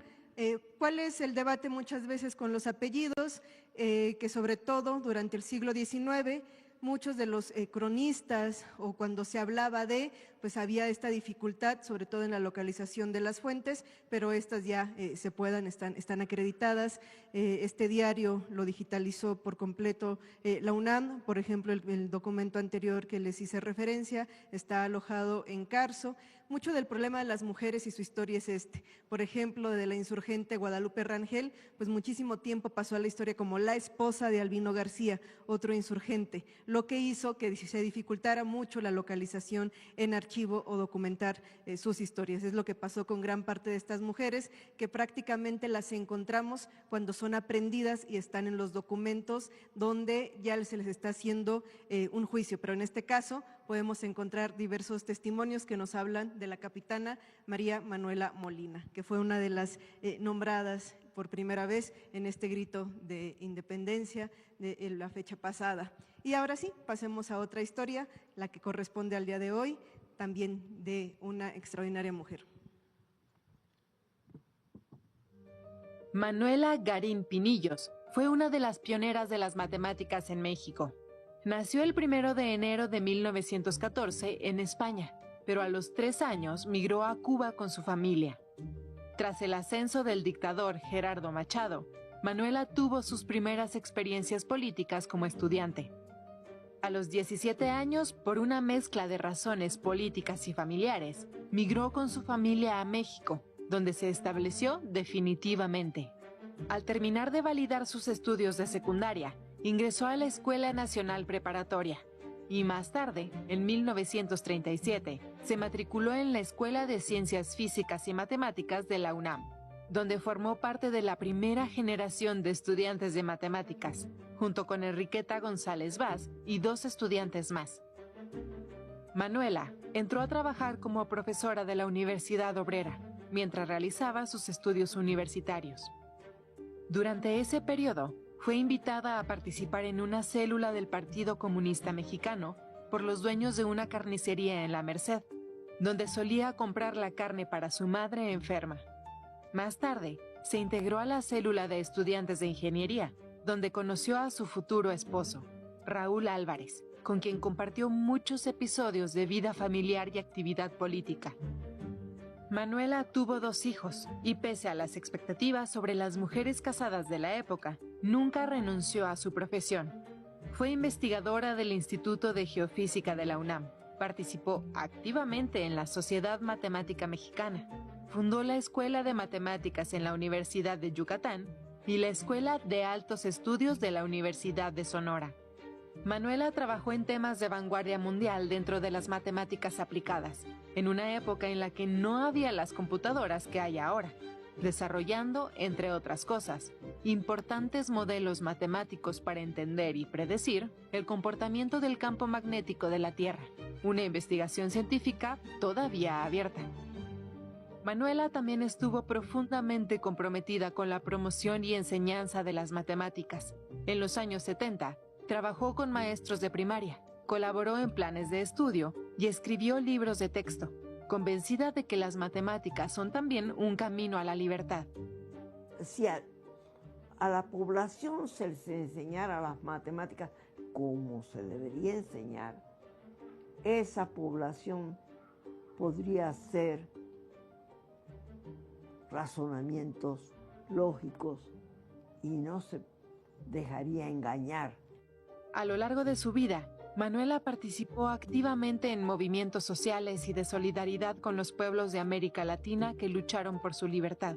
¿Cuál es el debate muchas veces con los apellidos? Que sobre todo durante el siglo XIX, muchos de los cronistas o cuando se hablaba de, pues había esta dificultad, sobre todo en la localización de las fuentes, pero estas ya están acreditadas. Este diario lo digitalizó por completo la UNAM, por ejemplo, el documento anterior que les hice referencia está alojado en Carso. Mucho del problema de las mujeres y su historia es este. Por ejemplo, de la insurgente Guadalupe Rangel, pues muchísimo tiempo pasó a la historia como la esposa de Albino García, otro insurgente, lo que hizo que se dificultara mucho la localización en archivo o documentar sus historias. Es lo que pasó con gran parte de estas mujeres, que prácticamente las encontramos cuando son aprehendidas y están en los documentos donde ya se les está haciendo un juicio, pero en este caso podemos encontrar diversos testimonios que nos hablan de la capitana María Manuela Molina, que fue una de las nombradas por primera vez en este grito de independencia de la fecha pasada. Y ahora sí, pasemos a otra historia, la que corresponde al día de hoy, también de una extraordinaria mujer. Manuela Garín Pinillos fue una de las pioneras de las matemáticas en México. Nació el 1 de enero de 1914 en España, pero a los 3 años migró a Cuba con su familia. Tras el ascenso del dictador Gerardo Machado, Manuela tuvo sus primeras experiencias políticas como estudiante. A los 17 años, por una mezcla de razones políticas y familiares, migró con su familia a México, donde se estableció definitivamente. Al terminar de validar sus estudios de secundaria, ingresó a la Escuela Nacional Preparatoria y más tarde, en 1937, se matriculó en la Escuela de Ciencias Físicas y Matemáticas de la UNAM, donde formó parte de la primera generación de estudiantes de matemáticas, junto con Enriqueta González Vaz y 2 estudiantes más. Manuela entró a trabajar como profesora de la Universidad Obrera, mientras realizaba sus estudios universitarios. Durante ese periodo, fue invitada a participar en una célula del Partido Comunista Mexicano por los dueños de una carnicería en La Merced, donde solía comprar la carne para su madre enferma. Más tarde, se integró a la célula de estudiantes de ingeniería, donde conoció a su futuro esposo, Raúl Álvarez, con quien compartió muchos episodios de vida familiar y actividad política. Manuela tuvo 2 hijos y, pese a las expectativas sobre las mujeres casadas de la época, nunca renunció a su profesión. Fue investigadora del Instituto de Geofísica de la UNAM. Participó activamente en la Sociedad Matemática Mexicana. Fundó la Escuela de Matemáticas en la Universidad de Yucatán y la Escuela de Altos Estudios de la Universidad de Sonora. Manuela trabajó en temas de vanguardia mundial dentro de las matemáticas aplicadas, en una época en la que no había las computadoras que hay ahora, desarrollando, entre otras cosas, importantes modelos matemáticos para entender y predecir el comportamiento del campo magnético de la Tierra, una investigación científica todavía abierta. Manuela también estuvo profundamente comprometida con la promoción y enseñanza de las matemáticas. En los años 70, trabajó con maestros de primaria, colaboró en planes de estudio y escribió libros de texto, convencida de que las matemáticas son también un camino a la libertad. Si a la población se les enseñara las matemáticas como se debería enseñar, esa población podría hacer razonamientos lógicos y no se dejaría engañar. A lo largo de su vida, Manuela participó activamente en movimientos sociales y de solidaridad con los pueblos de América Latina que lucharon por su libertad.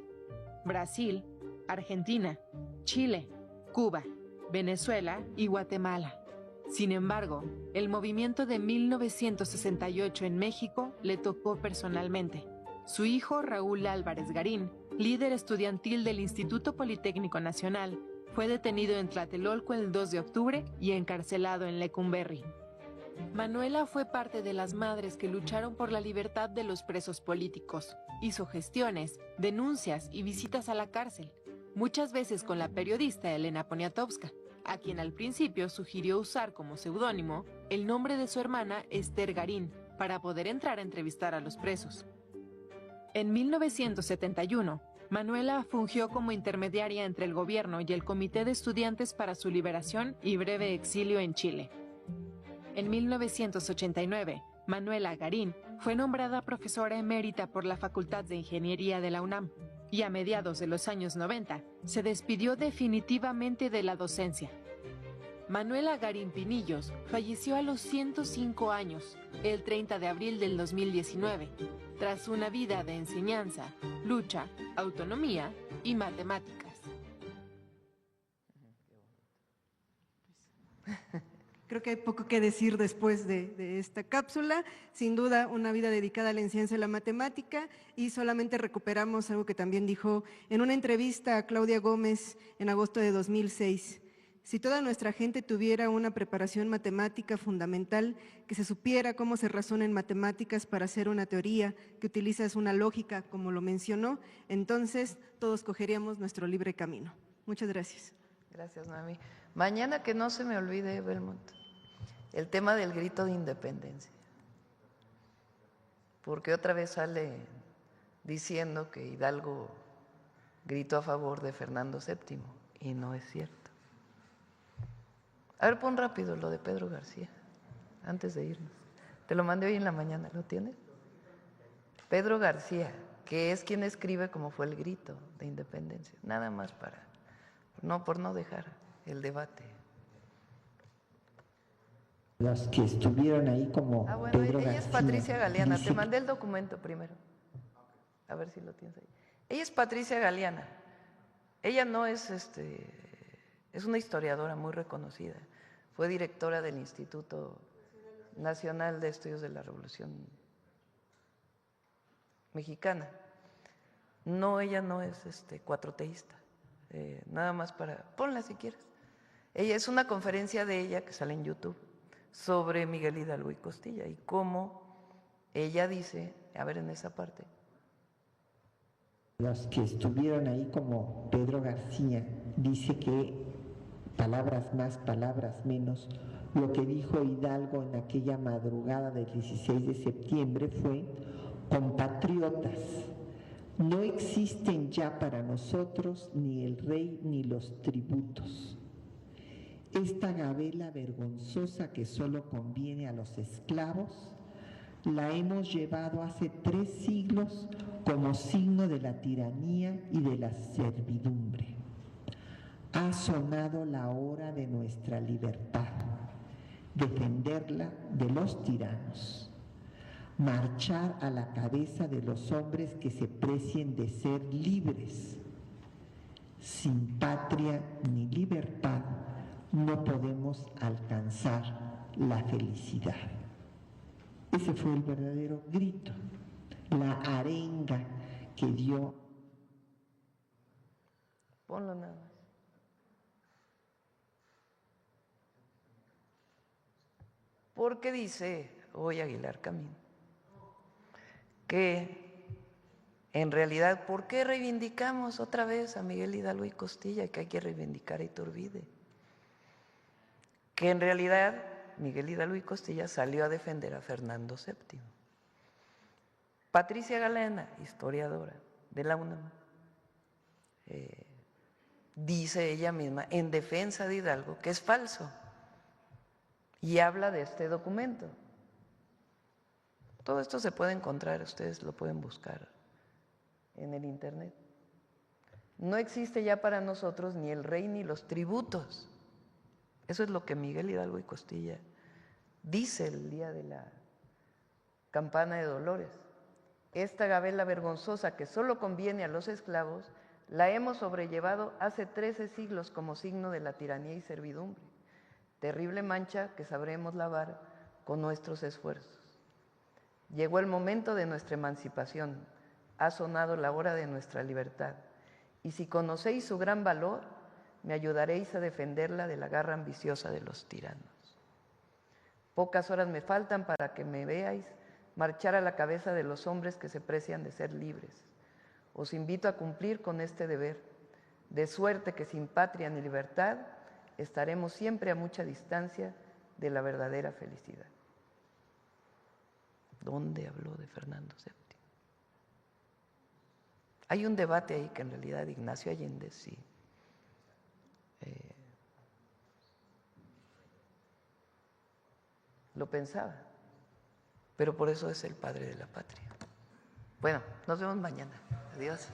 Brasil, Argentina, Chile, Cuba, Venezuela y Guatemala. Sin embargo, el movimiento de 1968 en México le tocó personalmente. Su hijo Raúl Álvarez Garín, líder estudiantil del Instituto Politécnico Nacional, fue detenido en Tlatelolco el 2 de octubre y encarcelado en Lecumberri. Manuela fue parte de las madres que lucharon por la libertad de los presos políticos. Hizo gestiones, denuncias y visitas a la cárcel, muchas veces con la periodista Elena Poniatowska, a quien al principio sugirió usar como seudónimo el nombre de su hermana Esther Garín para poder entrar a entrevistar a los presos. En 1971, Manuela fungió como intermediaria entre el gobierno y el Comité de Estudiantes para su liberación y breve exilio en Chile. En 1989, Manuela Garín fue nombrada profesora emérita por la Facultad de Ingeniería de la UNAM y a mediados de los años 90 se despidió definitivamente de la docencia. Manuela Garín Pinillos falleció a los 105 años, el 30 de abril del 2019, tras una vida de enseñanza, lucha, autonomía y matemáticas. Creo que hay poco que decir después de esta cápsula. Sin duda, una vida dedicada a la enseñanza de la matemática, y solamente recuperamos algo que también dijo en una entrevista a Claudia Gómez en agosto de 2006. Si toda nuestra gente tuviera una preparación matemática fundamental, que se supiera cómo se razona en matemáticas para hacer una teoría que utilizas una lógica, como lo mencionó, entonces todos cogeríamos nuestro libre camino. Muchas gracias. Gracias, Noemí. Mañana, que no se me olvide, Belmont, el tema del grito de independencia. Porque otra vez sale diciendo que Hidalgo gritó a favor de Fernando VII, y no es cierto. A ver, pon rápido lo de Pedro García, antes de irnos. Te lo mandé hoy en la mañana, ¿lo tienes? Pedro García, que es quien escribe cómo fue el grito de independencia, nada más por no dejar el debate. Los que estuvieron ahí como Pedro ella García, es Patricia Galeana, dice te mandé el documento primero, a ver si lo tienes ahí. Ella es Patricia Galeana, ella no es es una historiadora muy reconocida, fue directora del Instituto Nacional de Estudios de la Revolución Mexicana. No, ella no es cuatroteísta, nada más ponla si quieres. Ella es una conferencia de ella que sale en YouTube sobre Miguel Hidalgo y Costilla y cómo ella dice, a ver en esa parte. Los que estuvieron ahí como Pedro García, dice que palabras más, palabras menos, lo que dijo Hidalgo en aquella madrugada del 16 de septiembre fue: compatriotas, no existen ya para nosotros ni el rey ni los tributos. Esta gabela vergonzosa que solo conviene a los esclavos, la hemos llevado hace 3 siglos como signo de la tiranía y de la servidumbre. Ha sonado la hora de nuestra libertad. defenderla de los tiranos, marchar a la cabeza de los hombres que se precien de ser libres. Sin patria ni libertad no podemos alcanzar la felicidad. Ese fue el verdadero grito, la arenga que dio. Ponlo nada más. Porque dice hoy Aguilar Camín que en realidad, ¿por qué reivindicamos otra vez a Miguel Hidalgo y Costilla? Que hay que reivindicar a Iturbide. Que en realidad Miguel Hidalgo y Costilla salió a defender a Fernando VII. Patricia Galena, historiadora de la UNAM, dice ella misma en defensa de Hidalgo que es falso y habla de este documento. Todo esto se puede encontrar, ustedes lo pueden buscar en el internet. No existe ya para nosotros ni el rey ni los tributos. Eso es lo que Miguel Hidalgo y Costilla dice el día de la campana de Dolores. Esta gabela vergonzosa que solo conviene a los esclavos, la hemos sobrellevado hace 13 siglos como signo de la tiranía y servidumbre. Terrible mancha que sabremos lavar con nuestros esfuerzos. Llegó el momento de nuestra emancipación, ha sonado la hora de nuestra libertad, y si conocéis su gran valor, me ayudaréis a defenderla de la garra ambiciosa de los tiranos. Pocas horas me faltan para que me veáis marchar a la cabeza de los hombres que se precian de ser libres. Os invito a cumplir con este deber, de suerte que sin patria ni libertad estaremos siempre a mucha distancia de la verdadera felicidad. ¿Dónde habló de Fernando VII? Hay un debate ahí que en realidad Ignacio Allende sí lo pensaba, pero por eso es el padre de la patria. Bueno, nos vemos mañana. Adiós.